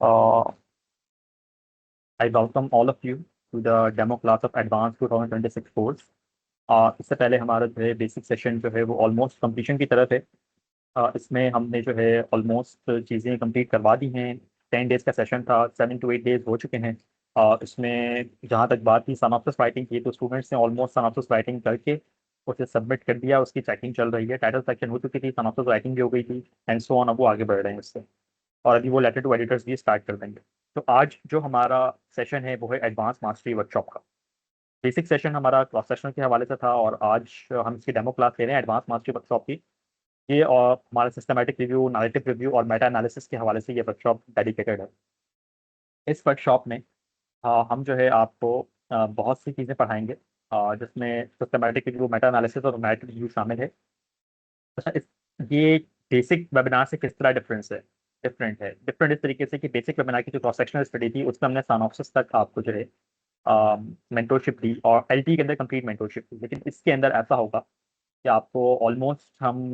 Uh, I welcome all of you to the demo class of Advanced 2026 course. इससे पहले हमारा जो है बेसिक सेशन जो है वो ऑलमोस्ट कंप्लीशन की तरफ है. इसमें हमने जो है ऑलमोस्ट चीज़ें कंप्लीट करवा दी हैं. 10 डेज का सेशन था, 7 to 8 डेज हो चुके हैं. इसमें जहाँ तक बात थी सनॉप्सिस राइटिंग की, तो स्टूडेंट्स ने ऑलमोस्ट सनॉप्सिस राइटिंग करके उसे सबमिट कर दिया. उसकी चेकिंग चल रही है. टाइटल सेक्शन हो चुकी थी, सनॉप्सिस राइटिंग भी हो गई थी, एंड सो ऑन. अब वो आगे बढ़ रहे हैं उससे, और अभी वो लेटर टू एडिटर्स भी स्टार्ट कर देंगे. तो आज जो हमारा सेशन है वो है एडवांस मास्टरी वर्कशॉप का. बेसिक सेशन हमारा क्रॉस सेक्शन के हवाले से था, और आज हम इसकी डेमो क्लास ले रहे हैं एडवांस मास्टरी वर्कशॉप की. ये और हमारा सिस्टमैटिक रिव्यू, नैरेटिव रिव्यू और मेटा एनालिसिस के हवाले से ये वर्कशॉप डेडिकेटेड है. इस वर्कशॉप में हम जो है आपको बहुत सी चीज़ें पढ़ाएंगे, जिसमें सिस्टमैटिक रिव्यू, मेटा एनालिसिस और नैरेटिव रिव्यू शामिल है. अच्छा, ये बेसिक वेबिनार से किस तरह डिफरेंट इस तरीके से कि बेसिक वेबिनार की जो क्रॉस सेक्शनल स्टडी थी उसमें हमने सानॉप्सिस तक आपको जो है मेंटोरशिप दी, और एलटी के अंदर कंप्लीट मेंटोरशिप दी. लेकिन इसके अंदर ऐसा होगा कि आपको ऑलमोस्ट हम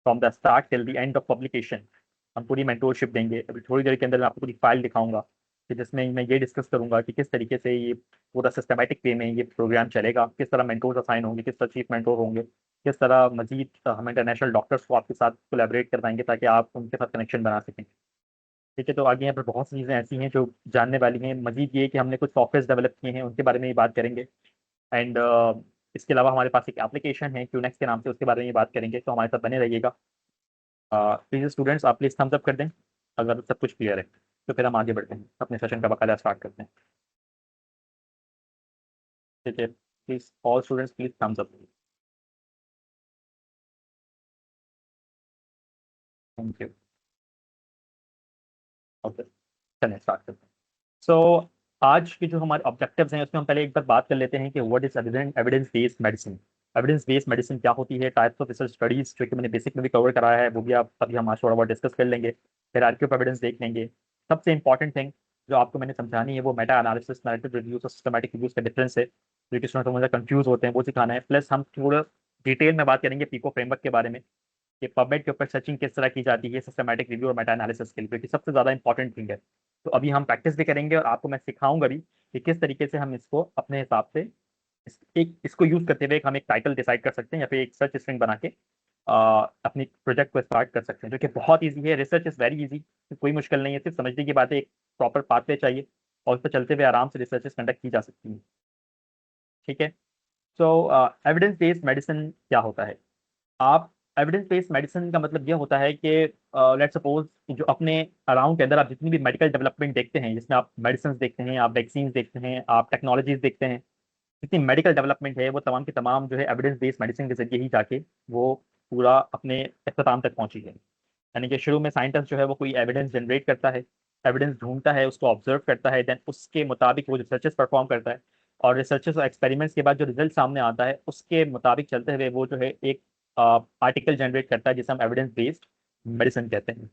from the start till the end of publication हम पूरी मेंटोरशिप देंगे. अभी थोड़ी देर के अंदर मैं आपको पूरी फाइल दिखाऊंगा कि जिसमें मैं ये डिस्कस करूंगा कि किस तरीके से ये पूरा सिस्टमैटिक वे में ये प्रोग्राम चलेगा, किस तरह मेंटोर्स असाइन होंगे, किस तरह चीफ मेंटोर होंगे, किस तरह मजीद हम इंटरनेशनल डॉक्टर्स को आपके साथ कोलैबोरेट करवाएंगे ताकि आप उनके साथ कनेक्शन बना सकें. ठीक है, तो आगे यहाँ पर बहुत सी चीज़ें ऐसी हैं जो जानने वाली हैं. मजीद ये कि हमने कुछ सॉफ्टवेयर डेवलप किए हैं, उनके बारे में ये बात करेंगे. एंड इसके अलावा हमारे पास एक एप्लीकेशन है क्यूनेक्स के नाम से, उसके बारे में ये बात करेंगे. तो हमारे साथ बने रहिएगा. प्लीज स्टूडेंट्स, आप प्लीज थम्स अप कर दें अगर सब कुछ क्लियर है. तो फिर हम आगे बढ़ते हैं, अपने सेशन का बकायदा स्टार्ट करते हैं. ठीक है, please all students please thumbs up. Thank you. Okay, चलें स्टार्ट करते हैं. सो आज के जो हमारे ऑब्जेक्टिव्स हैं उसमें हम पहले एक बार बात कर लेते हैं कि what is evidence based medicine. Evidence based medicine क्या होती है, टाइप्स ऑफ रिसर्च स्टडीज जो कि मैंने बेसिक में भी कवर कराया है वो भी आप अभी हम आज थोड़ा बहुत डिस्कस कर लेंगे. हायरार्की ऑफ एविडेंस देख लेंगे. सबसे इंपॉर्टेंट थिंग जो आपको मैंने समझानी है वो मेटा एनालिसिस, नैरेटिव रिव्यूज और सिस्टमैटिक रिव्यूज का डिफरेंस है, जो कि स्टूडेंट मुझे कंफ्यूज होते हैं, वो सिखाना है. प्लस हम थोड़ा डिटेल में बात करेंगे पीको फ्रेमवर्क के बारे में कि पबमेड के ऊपर सर्चिंग किस तरह की जाती है सिस्टमैटिक रिव्यू और मेटा एनालिसिस के लिए, क्योंकि सबसे ज़्यादा इंपॉर्टेंट थिंग है. तो अभी हम प्रैक्टिस भी करेंगे और आपको मैं सिखाऊंगा भी कि किस तरीके से हम इसको अपने हिसाब से इसको यूज करते हुए हम एक टाइटल डिसाइड कर सकते हैं या फिर एक सर्च स्ट्रिंग बना के अपनी प्रोजेक्ट को स्टार्ट कर सकते हैं, जो कि बहुत ईजी है. रिसर्च इज़ वेरी ईजी, कोई मुश्किल नहीं है, सिर्फ समझने की बात है. एक प्रॉपर पाथवे चाहिए और उस पर चलते हुए आराम से रिसर्चेस कंडक्ट की जा सकती हैं. ठीक है. सो एविडेंस बेस्ड मेडिसिन क्या होता है? आप एविडेंस बेस्ड मेडिसिन का मतलब ये होता है कि लेट्स सपोज जो अपने अराउंड के अंदर आप जितनी भी मेडिकल डेवलपमेंट देखते हैं, जिसमें आप मेडिसिन देखते हैं, आप वैक्सीन देखते हैं, आप टेक्नोलॉजीज देखते हैं, जितनी मेडिकल डेवलपमेंट है वो तमाम की तमाम जो है एविडेंस बेस्ड मेडिसिन के जरिए ही जाके वो पूरा अपने अख्ताम तक पहुंची है. यानी कि शुरू में साइंटिस्ट जो है वो कोई एविडेंस जनरेट करता है, एविडेंस ढूंढता है, उसको ऑब्जर्व करता है, देन उसके मुताबिक वो रिसर्चेस परफॉर्म करता है, और रिसर्चेस और एक्सपेरिमेंट्स के बाद जो रिजल्ट सामने आता है उसके मुताबिक चलते हुए वो जो है एक आर्टिकल जनरेट करता है जिसे हम एविडेंस बेस्ड मेडिसिन कहते हैं.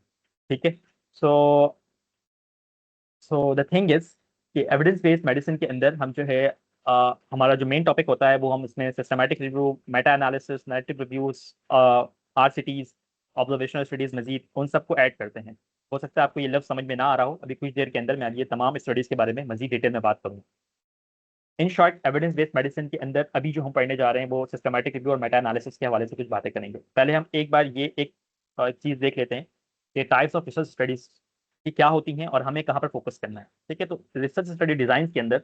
ठीक है. सो सो द थिंग इज कि एविडेंस बेस्ड मेडिसिन के अंदर हम जो है हमारा जो मेन टॉपिक होता है वो हम इसमें systematic review, meta analysis, narrative reviews, RCTs, observational studies, मजीद उन सबको ऐड करते हैं. हो सकता है आपको ये लफ्ज समझ में ना आ रहा हो, अभी कुछ देर के अंदर मैं ये तमाम स्टडीज के बारे में मजीद डिटेल में बात करूँगा. In short, evidence based medicine के अंदर अभी जो हम पढ़ने जा रहे हैं वो सिस्टमैटिक रिव्यू और मेटा एनालिसिस के हवाले से कुछ बातें करेंगे. पहले हम एक बार ये एक चीज़ देख लेते हैं कि टाइप्स ऑफ रिसर्च स्टडीज की क्या होती हैं और हमें कहाँ पर फोकस करना है. ठीक है, तो रिसर्च स्टडी डिजाइन के अंदर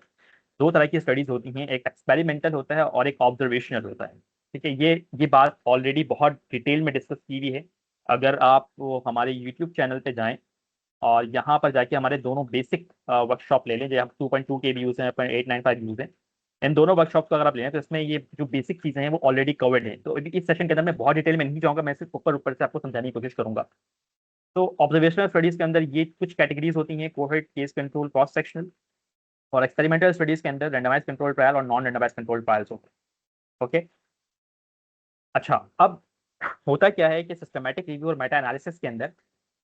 दो तरह की स्टडीज होती हैं, एक एक्सपेरिमेंटल होता है और एक ऑब्जर्वेशनल होता है. ठीक है, ये बात ऑलरेडी बहुत डिटेल में डिस्कस की हुई है. अगर आप वो हमारे यूट्यूब चैनल पे जाएं और यहाँ पर जाके हमारे दोनों बेसिक वर्कशॉप ले लें, जो हम 2.2 के भी यूज़ हैं, 895 यूज़ हैं, इन दोनों वर्कशॉप को अगर आप लें तो इसमें ये जो बेसिक चीज़ें हैं वो ऑलरेडी कवर्ड है. तो अभी इस सेशन के अंदर मैं बहुत डिटेल में नहीं जाऊँगा, मैं सिर्फ ऊपर ऊपर से आपको समझाने की कोशिश करूंगा. तो ऑब्जर्वेशनल स्टडीज के अंदर ये कुछ कैटेगरीज होती हैं: कोहेट, केस कंट्रोल, क्रॉस सेक्शनल. और एक्सपेरिमेंटल स्टडीज के अंदर रैंडमाइज कंट्रोल ट्रायल और नॉन रैंडमाइज कंट्रोल ट्रायल्स होते हैं. ओके. अच्छा, अब होता क्या है कि सिस्टमैटिक रिव्यू और मेटा एनालिसिस के अंदर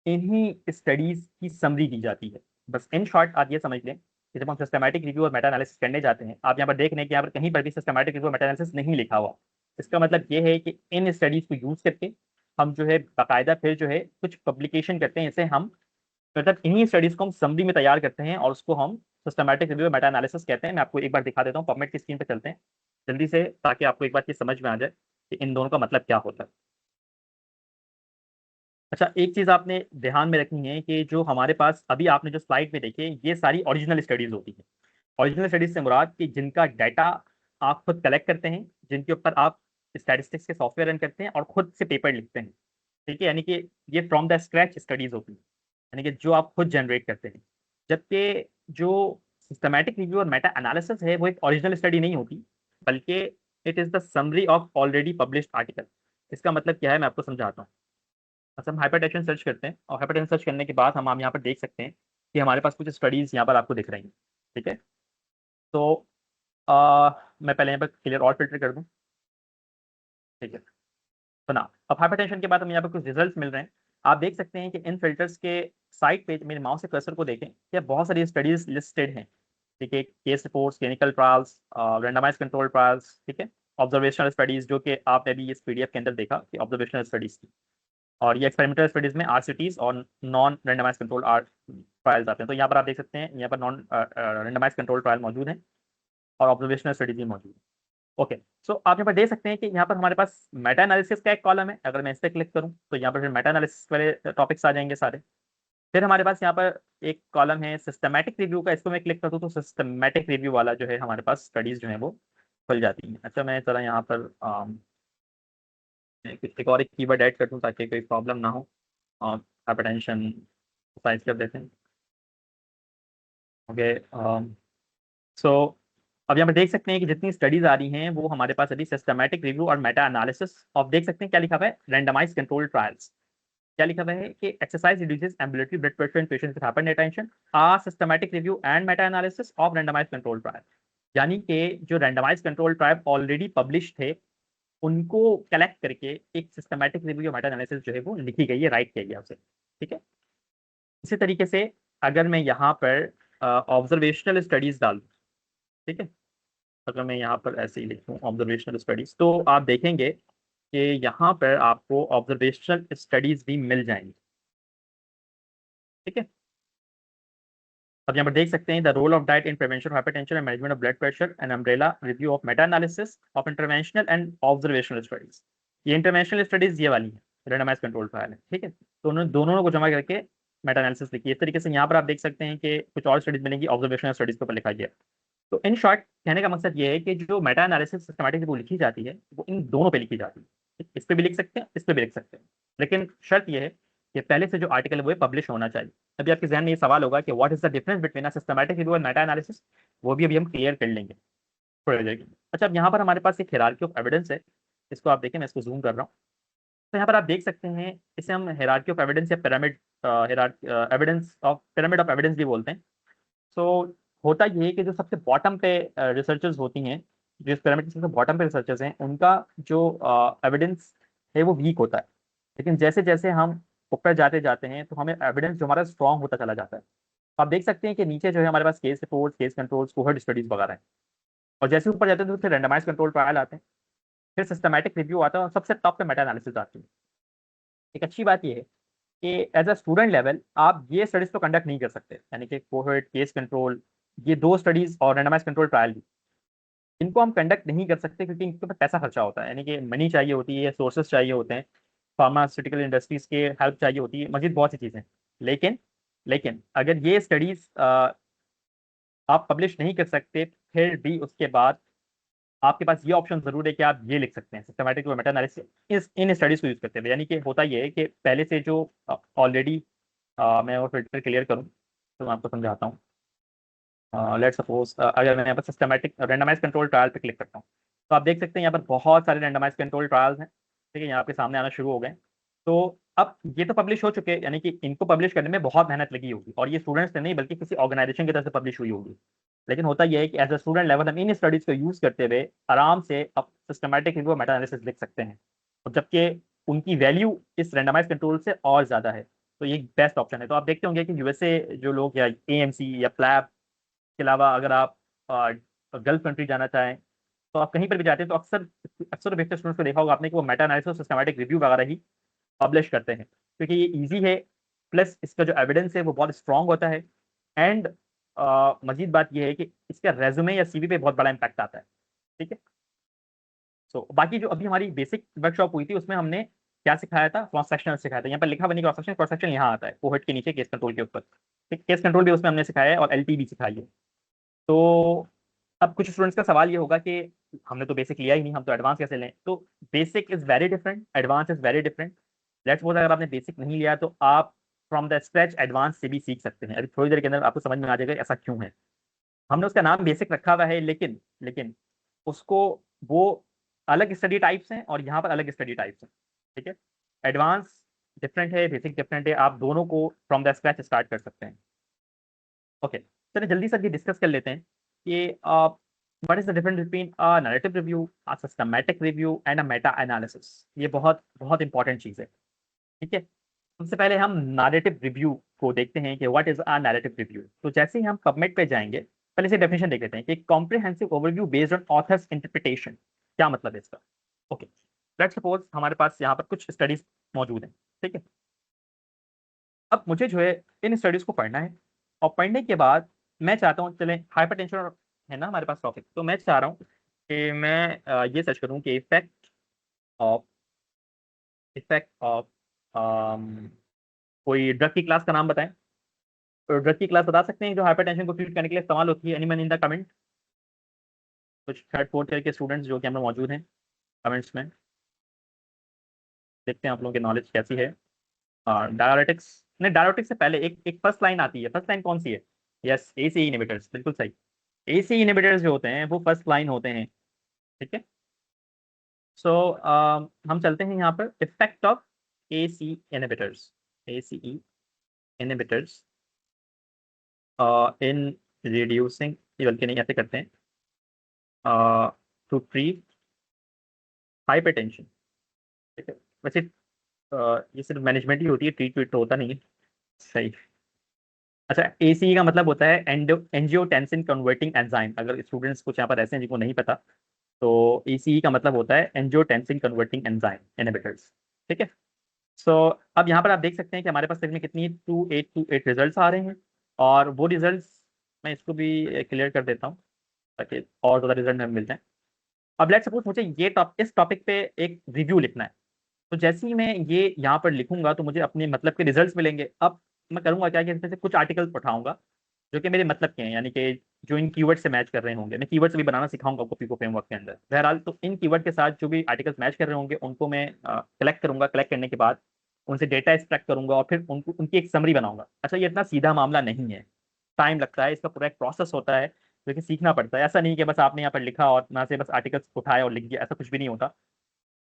इन्हीं स्टडीज की समरी दी जाती है. बस इन शॉर्ट आप ये समझ लें कि जब हम सिस्टमैटिक रिव्यू और मेटा एनालिसिस करने जाते हैं, आप यहाँ पर देख रहे हैं कि यहाँ पर कहीं पर भी सिस्टमैटिक रिव्यू और मेटा एनालिसिस नहीं लिखा हुआ. इसका मतलब ये है कि इन स्टडीज को यूज करके हम जो है बाकायदा फिर जो है कुछ पब्लिकेशन करते हैं, इसे हम मतलब इन्हीं स्टडीज को हम समरी में तैयार करते हैं और उसको हम सिस्टमैटिक रिव्यू मेटा एनालिसिस कहते हैं। मैं आपको एक बार दिखा देता हूँ, पबमेड की स्क्रीन पे चलते हैं जल्दी से, ताकि आपको एक बार ये समझ में आ जाए कि इन दोनों का मतलब क्या होता है। अच्छा, एक चीज आपने ध्यान में रखनी है कि जो हमारे पास अभी आपने जो स्लाइड में देखे, ये सारी ओरिजिनल स्टडीज होती है। ओरिजिनल स्टडीज से मुराद कि जिनका डाटा आप खुद कलेक्ट करते हैं, जिनके ऊपर आप स्टैटिस्टिक्स के सॉफ्टवेयर रन करते हैं और खुद से पेपर लिखते हैं। ठीक है, यानी कि ये फ्रॉम द स्क्रैच स्टडीज होती है, यानी कि जो आप खुद जनरेट करते हैं। जबकि जो सिस्टमैटिक रिव्यू और मेटा एनालिसिस है वो एक ओरिजिनल स्टडी नहीं होती, बल्कि it is the summary of already published article. इसका मतलब क्या है, मैं आपको समझाता हूँ। अच्छा, हम हाइपरटेंशन सर्च करते हैं और हाइपरटेंशन सर्च करने के बाद हम यहाँ पर देख सकते हैं कि हमारे पास कुछ स्टडीज यहाँ पर आपको दिख रही हैं। ठीक है, तो मैं पहले यहाँ पर क्लियर और फिल्टर कर दूँ। ठीक है, तो ना अब हाइपरटेंशन के बाद हमें यहाँ पर कुछ रिजल्ट्स मिल रहे हैं। आप देख सकते हैं कि इन फिल्टर्स के साइड पे मेरे माउस से कर्सर को देखें, कि बहुत सारी स्टडीज लिस्टेड हैं। ठीक है, case reports, clinical trials, randomise control trials, ठीक है, ऑब्जर्वेशनल स्टडीज, जो कि आपने अभी इस पीडीएफ के अंदर देखा कि ऑब्जर्वेशनल स्टडीज थी। और ये एक्सपेरिमेंटल स्टडीज में आरसीटीज और non randomise control are trials आते हैं। तो यहाँ पर आप देख सकते हैं, यहाँ पर नॉन रैंडमाइज कंट्रोल ट्रायल मौजूद है और ऑब्जर्वेशनल स्टडीज भी मौजूद है। ओके, सो आप यहाँ पर देख सकते हैं कि यहाँ पर हमारे पास मेटा एनालिसिस का एक कॉलम है। अगर मैं इस पर क्लिक करूँ तो यहाँ पर फिर मेटा एनालिसिस वाले टॉपिक्स आ जाएंगे सारे। फिर हमारे पास यहाँ पर एक कॉलम है सिस्टमैटिक रिव्यू का, इसको मैं क्लिक कर दूँ तो सिस्टमैटिक रिव्यू वाला जो है हमारे पास स्टडीज जो है वो खुल जाती हैं। अच्छा, मैं जरा यहाँ पर एक और एक कीवर्ड ऐड कर दूँ ताकि कोई प्रॉब्लम ना हो। हाइपरटेंशन साइज कर देते हैं। ओके, सो अब यहाँ पर देख सकते हैं कि जितनी स्टडीज आ रही हैं वो हमारे पास अभी सिस्टमैटिक रिव्यू और मेटा एनालिसिस। आप देख सकते हैं क्या लिखा हुआ है, रैंडमाइज कंट्रोल ट्रायल्स। क्या लिखा हुआ है कि exercise reduces ambulatory blood pressure in patients with hypertension, a systematic review and meta analysis of randomise control trial. यानी कि जो randomise control trial already publish थे, उनको कलेक्ट करके एक सिस्टमैटिक रिव्यू और मेटा एनालिसिस जो है वो लिखी गई है, राइट किया गया उसे। ठीक है, इसी तरीके से अगर मैं यहाँ पर ऑब्जर्वेशनल स्टडीज डाल दूँ, ठीक है, अगर मैं यहाँ पर ऐसे ही लिखूँ ऑब्जर्वेशनल स्टडीज, तो आप देखेंगे कि यहाँ पर आपको ऑब्जर्वेशनल स्टडीज भी मिल जाएंगी। ठीक है, अब यहाँ पर देख सकते हैं the role of diet in prevention hypertension and management of blood pressure and umbrella review of meta analysis of interventional and observational studies. ये इंटरवेंशनल स्टडीज ये वाली है, रेंडमाइज कंट्रोल ट्रायल है। ठीक है, तो उन्होंने दोनों को जमा करके मेटा एनालिसिस लिखी है। इस तरीके से यहाँ पर आप देख सकते हैं कि कुछ और स्टडीज मिलेंगी ऑब्जर्वेशनल स्टडीज के ऊपर लिखा गया है। तो इन शॉर्ट कहने का मकसद ये है कि जो मेटा एनालिसिस सिस्टमैटिक वो लिखी जाती है वो इन दोनों पे लिखी जाती है। इस पे भी लिख सकते हैं, इस पे भी लिख सकते हैं, लेकिन शर्त ये है कि पहले से जो आर्टिकल है वो पब्लिश होना चाहिए। अभी आपके जहन में ये सवाल होगा कि what is the difference between a systematic review और मेटा एनालिसिस, वो भी अभी हम क्लियर कर लेंगे थोड़ी देर के लिए। अच्छा, अब यहाँ पर हमारे पास एक हायरार्की ऑफ एविडेंस है, इसको आप देखें, मैं इसको जूम कर रहा हूँ। तो यहाँ पर आप देख सकते हैं, इसे हम हायरार्की ऑफ एविडेंस या pyramid evidence of pyramid of evidence भी बोलते हैं। सो होता ये है कि जो सबसे बॉटम पे रिसर्चर्स होती हैं, जो इस पिरामिड के सबसे बॉटम पे रिसर्चर्स हैं, उनका जो एविडेंस है वो वीक होता है। लेकिन जैसे जैसे हम ऊपर जाते जाते हैं तो हमें एविडेंस जो हमारा स्ट्रॉन्ग होता चला जाता है। तो आप देख सकते हैं कि नीचे जो है हमारे पास case report, case controls, cohort studies वगैरह हैं। और जैसे ऊपर जाते हैं तो फिर रैंडमाइज कंट्रोल ट्रायल आते हैं, फिर सिस्टमैटिक रिव्यू आता है और सबसे टॉप पे मेटा एनालिसिस आती है। एक अच्छी बात यह है कि एज अ स्टूडेंट लेवल आप ये स्टडीज तो कंडक्ट नहीं कर सकते, यानी कि कोहर्ट, केस कंट्रोल, ये दो स्टडीज और रैंडमाइज कंट्रोल ट्रायल भी, इनको हम कंडक्ट नहीं कर सकते क्योंकि इनके ऊपर पैसा खर्चा होता है, यानी कि मनी चाहिए होती है, सोर्सेज चाहिए होते हैं, फार्मास्यूटिकल इंडस्ट्रीज के हेल्प चाहिए होती है, मजीद बहुत सी चीज़ें। लेकिन लेकिन अगर ये स्टडीज आप पब्लिश नहीं कर सकते, फिर भी उसके बाद आपके पास ये ऑप्शन जरूर है कि आप ये लिख सकते हैं सिस्टमैटिक मेटा एनालिसिस इस इन स्टडीज को यूज करते हुए। यानी कि होता ये है कि पहले से जो ऑलरेडी मैं वो फिल्टर क्लियर करूँ तो मैं आपको समझाता हूँ। लेट सपोज अगर मैं यहाँ पर सिस्टमैटिक रैंडमाइज कंट्रोल ट्रायल पे क्लिक करता हूँ, तो आप देख सकते हैं यहाँ पर बहुत सारे रैंडमाइज कंट्रोल ट्रायल्स हैं। ठीक है, यहाँ आपके सामने आना शुरू हो गए। तो अब ये तो पब्लिश हो चुके हैं, यानी कि इनको पब्लिश करने में बहुत मेहनत लगी होगी, और ये स्टूडेंट्स से नहीं बल्कि किसी ऑर्गेनाइजेशन की तरफ से पब्लिश हुई होगी। लेकिन होता यह है कि एज अ स्टूडेंट लेवल हम इन स्टडीज को यूज करते हुए आराम से अब सिस्टमैटिक रिव्यू मेटा एनालिसिस लिख सकते हैं, और जबकि उनकी वैल्यू इस रैंडमाइज कंट्रोल से और ज्यादा है। तो ये बेस्ट ऑप्शन है। तो आप देखते होंगे कि यूएसए जो लोग या एएमसी या प्लैब के अलावा अगर आप गल्फ कंट्री जाना चाहें, तो आप कहीं पर भी जाते हैं तो अक्सर अक्सर बेहतर स्टूडेंट्स को देखा होगा आपने कि वो मेटा एनालिसिस सिस्टमैटिक रिव्यू वगैरह ही पब्लिश करते हैं, क्योंकि ये इजी है, प्लस इसका जो एविडेंस है वो बहुत स्ट्रांग होता है। एंड मजीद बात ये है कि इसका रेज्यूमे या सीवी पे बहुत बड़ा इंपैक्ट आता है। ठीक है। सो बाकी जो अभी हमारी बेसिक वर्कशॉप हुई थी उसमें हमने क्या सिखाया था, क्रॉस सेक्शनल सिखाया था। यहाँ पर लिखा बनी क्रॉस सेक्शन यहाँ आता है कोहेट के नीचे केस कंट्रोल के ऊपर। ठीक, केस कंट्रोल भी उसमें हमने सिखाया है और एलटी भी सिखाई है। तो अब कुछ स्टूडेंट्स का सवाल ये होगा कि हमने तो बेसिक लिया ही नहीं, हम तो एडवांस कैसे लें। तो basic is very different, advance is very different. Let's suppose अगर आपने बेसिक नहीं लिया तो आप फ्रॉम द स्क्रैच एडवांस से भी सीख सकते हैं। अभी थोड़ी देर के अंदर आपको समझ में आ जाएगा ऐसा क्यों है। हमने उसका नाम बेसिक रखा हुआ है, लेकिन लेकिन उसको वो अलग स्टडी टाइप्स हैं और यहाँ पर अलग स्टडी टाइप्स हैं। ठीक है। एडवांस डिफरेंट है, बेसिक डिफरेंट है, आप दोनों को फ्रॉम द स्क्रैच स्टार्ट कर सकते हैं। ओके, चलिए जल्दी से ये डिस्कस कर लेते हैं कि what is the difference between a narrative review, a systematic review and a Meta analysis. ये बहुत बहुत इंपॉर्टेंट चीज़ है। ठीक है। सबसे पहले हम नैरेटिव रिव्यू को देखते हैं कि what is a narrative review. तो जैसे ही हम पबमेड पे जाएंगे पहले से डेफिनेशन देख लेते हैं कि comprehensive overview based on authors interpretation. क्या मतलब है इसका। ओके, लेट्स सपोज हमारे पास यहाँ पर कुछ स्टडीज मौजूद हैं। ठीक है। अब मुझे जो है इन स्टडीज को पढ़ना है, और पढ़ने के बाद मैं चाहता हूँ, चलें हाइपरटेंशन है ना हमारे पास टॉपिक, तो मैं चाह रहा हूँ कि मैं ये सर्च करूँ कि ऑफ इफेक्ट ऑफ कोई ड्रग की क्लास का नाम बताएं। तो ड्रग की क्लास बता सकते हैं जो हाइपरटेंशन को ट्रीट करने के लिए इस्तेमाल होती है। एनीवन इन द कमेंट, कुछ थर्ड फोर्थ ईयर के स्टूडेंट्स जो कि हमें मौजूद हैं कमेंट्स में। देखते हैं आप लोगों की नॉलेज कैसी है। डायरेटिक्स, नहीं डायरेटिक्स से पहले एक एक फर्स्ट लाइन आती है। फर्स्ट लाइन कौन सी है। यस, एसी इनहिबिटर्स, बिल्कुल सही। एसी इनहिबिटर्स जो होते हैं वो फर्स्ट लाइन होते हैं। ठीक है। सो हम चलते हैं यहाँ पर effect of AC inhibitors, ACE inhibitors in reducing, बल्कि नहीं ऐसे करते हैं, टू ट्रीट हाइपरटेंशन। ठीक है। वैसे ये सिर्फ मैनेजमेंट ही होती है, ट्रीट तो होता नहीं है। सही। अच्छा, एसीई का मतलब होता है एंजियोटेंसिन कन्वर्टिंग एंजाइम। अगर स्टूडेंट्स कुछ यहाँ पर ऐसे हैं जिनको नहीं पता, तो एसीई का मतलब होता है एंजियोटेंसिन कन्वर्टिंग एंजाइम इनहिबिटर्स। ठीक है। सो अब यहाँ पर आप देख सकते हैं कि हमारे पास तकरीबन कितनी 2828 रिजल्ट्स आ रहे हैं। और वो रिजल्ट्स मैं इसको भी क्लियर कर देता हूँ ताकि और ज़्यादा रिजल्ट हमें मिल जाए। अब लेट्स सपोज मुझे इस टॉपिक पे एक रिव्यू लिखना है। तो जैसे ही मैं ये यहाँ पर लिखूंगा तो मुझे अपने मतलब के रिजल्ट्स मिलेंगे। अब मैं करूंगा क्या कि इसमें से कुछ आर्टिकल्स उठाऊंगा जो कि मेरे मतलब के हैं, यानी कि जो इन कीवर्ड से मैच कर रहे होंगे। मैं कीवर्ड्स भी बनाना सिखाऊंगा आपको पिको फ्रेमवर्क के अंदर। बहरहाल, तो इन कीवर्ड के साथ जो भी आर्टिकल्स मैच कर रहे होंगे उनको मैं कलेक्ट करूंगा। कलेक्ट करने के बाद उनसे डेटा एक्सट्रैक्ट करूंगा और फिर उनको उनकी एक समरी बनाऊंगा। अच्छा, ये इतना सीधा मामला नहीं है, टाइम लगता है, इसका पूरा एक प्रोसेस होता है जो कि सीखना पड़ता है। ऐसा नहीं कि बस आपने यहाँ पर लिखा और यहाँ से बस आर्टिकल्स उठाया और लिख दिया, ऐसा कुछ भी नहीं होता।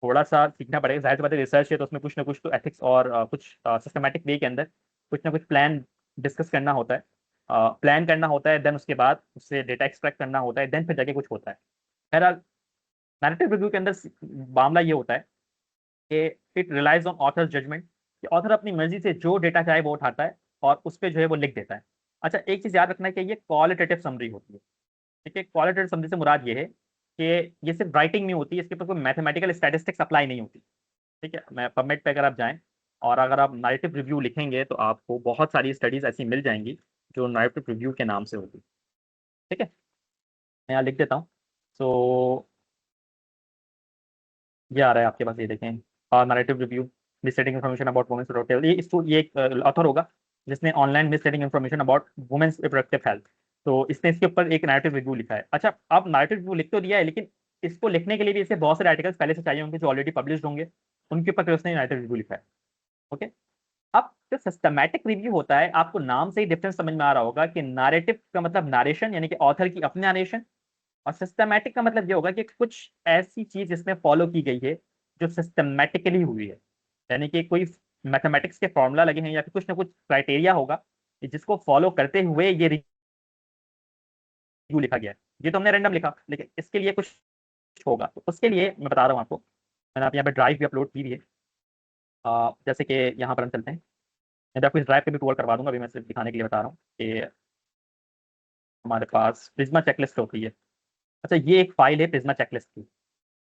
थोड़ा सा सीखना पड़ेगा। जाहिर सी बात है, रिसर्च है तो उसमें कुछ ना कुछ तो एथिक्स और कुछ सिस्टमेटिक वे के अंदर कुछ ना कुछ प्लान डिस्कस करना होता है, प्लान करना होता है, देन उसके बाद उससे डेटा एक्सट्रैक्ट करना होता है, देन फिर जाके कुछ होता है। बहरहाल, नैरेटिव रिव्यू के अंदर मामला ये होता है कि it relies on authors judgement, कि ऑथर अपनी मर्जी से जो डेटा चाहे वो उठाता है और उस पर जो है वो लिख देता है। अच्छा, एक चीज़ याद रखना है कि ये क्वालिटेटिव समरी होती है। ठीक है। क्वालिटेटिव समरी से मुराद ये है कि ये सिर्फ राइटिंग में होती है, इसके ऊपर कोई मैथमेटिकल स्टैटिस्टिक्स अप्लाई नहीं होती। ठीक है। मैं पबमेड पे अगर आप जाएं और अगर आप नैरेटिव रिव्यू लिखेंगे तो आपको बहुत सारी स्टडीज ऐसी मिल जाएंगी जो नैरेटिव रिव्यू के नाम से होगी। ठीक है। मैं यहाँ लिख देता हूँ। सो ये आ रहा है आपके पास, ये देखें। Narrative review, misleading information about women's reproductive, ये एक ऑथर होगा जिसने online misleading information about women's reproductive health. तो इसने इसके ऊपर एक नैरेटिव रिव्यू लिखा है। अच्छा, आप नैरेटिव रिव्यू लिख तो दिया है, लेकिन इसको लिखने के लिए भी इसे बहुत सारे आर्टिकल्स पहले से चाहिए होंगे जो ऑलरेडी पब्लिश होंगे, उनके ऊपर फिर उसने नैरेटिव रिव्यू लिखा है। ओके। अब जो सिस्टमैटिक रिव्यू होता है, आपको नाम से ही डिफरेंस समझ में आ रहा होगा कि नैरेटिव का मतलब नरेशन यानी कि ऑथर की अपनी नरेशन, और सिस्टमैटिक का मतलब ये होगा कि कुछ ऐसी चीज इसमें फॉलो की गई है जो सिस्टमैटिकली हुई है, यानी कि कोई मैथमेटिक्स के फॉर्मूला लगे हैं या फिर कुछ ना कुछ क्राइटेरिया होगा कि जिसको फॉलो करते हुए ये रिव्यू लिखा गया है। ये तो हमने रैंडम लिखा, लेकिन इसके लिए कुछ होगा, तो उसके लिए मैं बता रहा हूँ आपको। मैंने आप यहाँ पे ड्राइव भी अपलोड की हुई है। जैसे कि यहाँ पर हम चलते हैं, मैं तो आपको इस ड्राइव पे भी टूल करवा दूंगा। अभी मैं सिर्फ दिखाने के लिए बता रहा हूँ कि हमारे पास प्रिज्मा चेकलिस्ट होती है। अच्छा, ये एक फाइल है प्रिज्मा चेकलिस्ट की।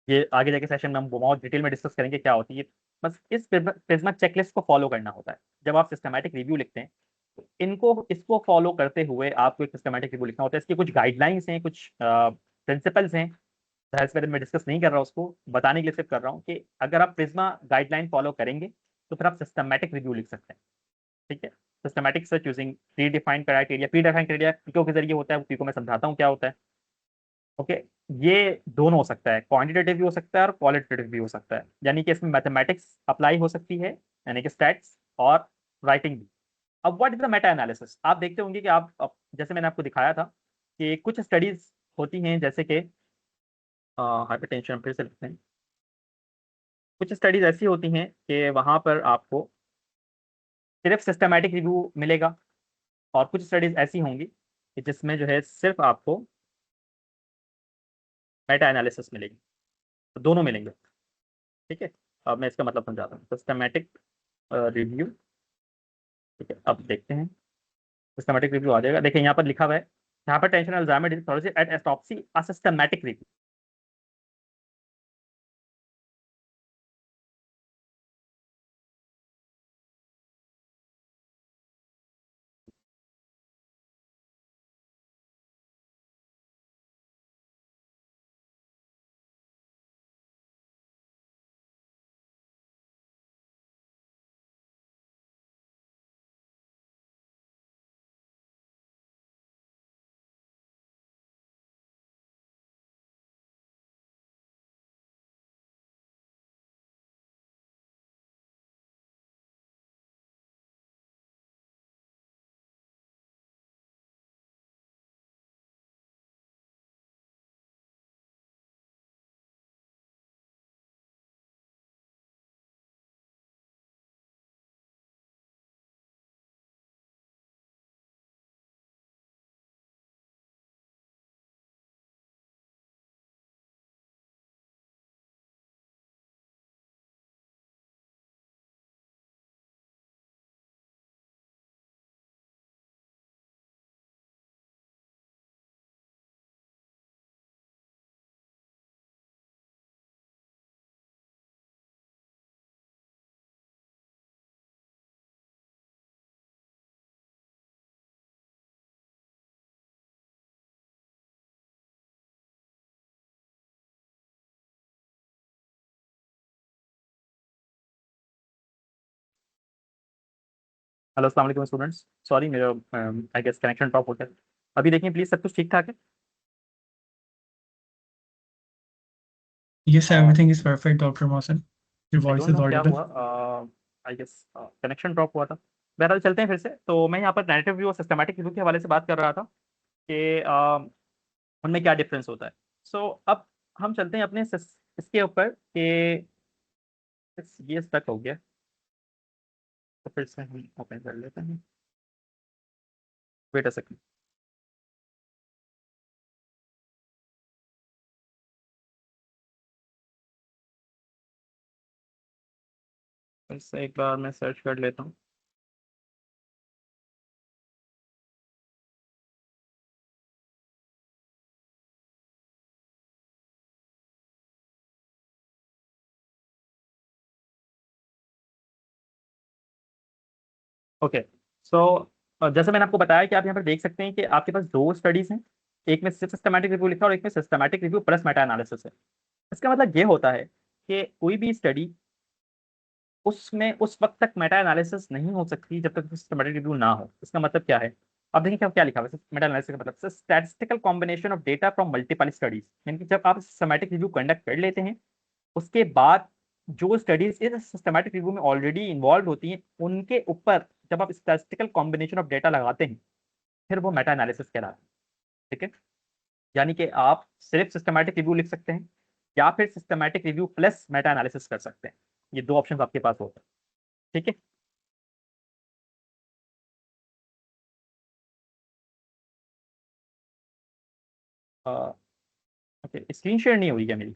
ये आगे जाके सेशन में हम बहुत डिटेल में डिस्कस करेंगे क्या होती है। बस इस प्रिज्मा चेकलिस्ट को फॉलो करना होता है जब आप सिस्टमैटिक रिव्यू लिखते हैं। तो इनको इसको फॉलो करते हुए आपको एक सिस्टमैटिक रिव्यू लिखना होता है। इसकी कुछ गाइडलाइंस हैं, कुछ प्रिंसिपल्स हैं। जाहिर सी बात है, मैं डिस्कस नहीं कर रहा हूँ, उसको बताने के लिए सिर्फ कर रहा हूँ कि अगर आप प्रिज्मा गाइडलाइन फॉलो करेंगे तो फिर आप सिस्टमैटिक रिव्यू लिख सकते हैं। ठीक है। Systematic search using pre defined criteria. Pre defined criteria PICO के जरिए होता है, वो पीको मैं समझाता हूँ क्या होता है। ओके। ये दोनों हो सकता है, क्वांटिटेटिव भी हो सकता है और क्वालिटेटिव भी हो सकता है, यानी कि इसमें मैथमेटिक्स अप्लाई हो सकती है, यानी कि स्टैट्स, और राइटिंग भी। अब what is the Meta analysis, आप देखते होंगे कि आप जैसे मैंने आपको दिखाया था कि कुछ स्टडीज होती हैं, जैसे कि हाइपरटेंशन फिर से लिखते हैं। कुछ स्टडीज ऐसी होती हैं कि वहां पर आपको सिर्फ सिस्टमैटिक रिव्यू मिलेगा, और कुछ स्टडीज ऐसी होंगी कि जिसमें जो है सिर्फ आपको मेटा एनालिसिस मिलेगी। तो दोनों मिलेंगे। ठीक है। अब मैं इसका मतलब समझाता हूँ। Systematic review. ठीक है, अब देखते हैं। सिस्टमैटिक रिव्यू आ जाएगा, देखिए यहाँ पर लिखा हुआ है, यहाँ पर टेंशन अल्जाइमर डिजीज थोड़ी सी at autopsy a systematic review. Hello, अस्सलाम वालेकुम स्टूडेंट्स। सॉरी, मेरा आई गेस कनेक्शन ड्रॉप हो गया। अभी देखिए प्लीज, सब कुछ ठीक ठाक है। Yes, I everything is perfect, Dr. Mohsen. Your voice don't is no क्या audible. हुआ, आई गेस कनेक्शन ड्रॉप हुआ था। बहरहाल चलते हैं फिर से। तो मैं यहाँ पर नैरेटिव व्यू और सिस्टमैटिक रिव्यू के हवाले से बात कर रहा था कि उनमें क्या डिफरेंस होता है। सो अब हम चलते हैं अपने इसके ऊपर कि ये स्टक हो गया, तो फिर से हम ओपन कर लेते हैं। Wait a second. फिर से एक बार मैं सर्च कर लेता हूँ। ओके। सो जैसे मैंने आपको बताया कि आप यहाँ पर देख सकते हैं कि आपके पास दो स्टडीज हैं। एक में सिर्फ सिस्टमैटिक रिव्यू लिखा है और एक में systematic review plus Meta analysis है। इसका मतलब ये होता है कि कोई भी स्टडी उसमें उस वक्त तक मेटा एनालिसिस नहीं हो सकती जब तक सिस्टमैटिक रिव्यू ना हो। इसका मतलब क्या है? अब देखिए क्या क्या लिखा हुआ है मेटा एनालिसिस का मतलब, statistical combination of data from multiple studies. यानी कि जब आप सिस्टमैटिक रिव्यू कंडक्ट कर लेते हैं, उसके बाद जो स्टडीज इस सिस्टमैटिक रिव्यू में ऑलरेडी इन्वॉल्व होती हैं, उनके ऊपर जब आप स्टैटिस्टिकल कॉम्बिनेशन ऑफ डेटा लगाते हैं, फिर वो मेटा एनालिसिस कहलाता है। ठीक है। यानी कि आप सिर्फ सिस्टमैटिक रिव्यू लिख सकते हैं, या फिर systematic review plus Meta analysis कर सकते हैं। ये दो ऑप्शन आपके पास होते हैं। ठीक है। ओके, स्क्रीन शेयर नहीं हुई क्या मेरी?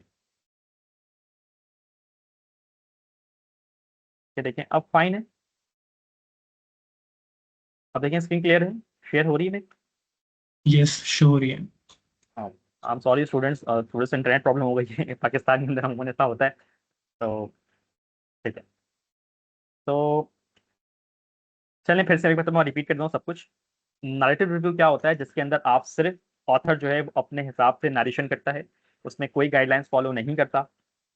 ये देखें, अब फाइन है। अब देखें, स्क्रीन क्लियर है, शेयर हो रही है मेरी। Yes, sure, yeah. हाँ। आई एम सॉरी स्टूडेंट्स, थोड़ी सी इंटरनेट प्रॉब्लम हो गई है पाकिस्तान के अंदर, हम ऐसा होता है। तो ठीक है, तो चलिए फिर से एक बार तो मैं रिपीट कर दूँ सब कुछ। नैरेटिव रिव्यू क्या होता है, जिसके अंदर आप सिर्फ ऑथर जो है वो अपने हिसाब से नरेशन करता है, उसमें कोई गाइडलाइंस फॉलो नहीं करता।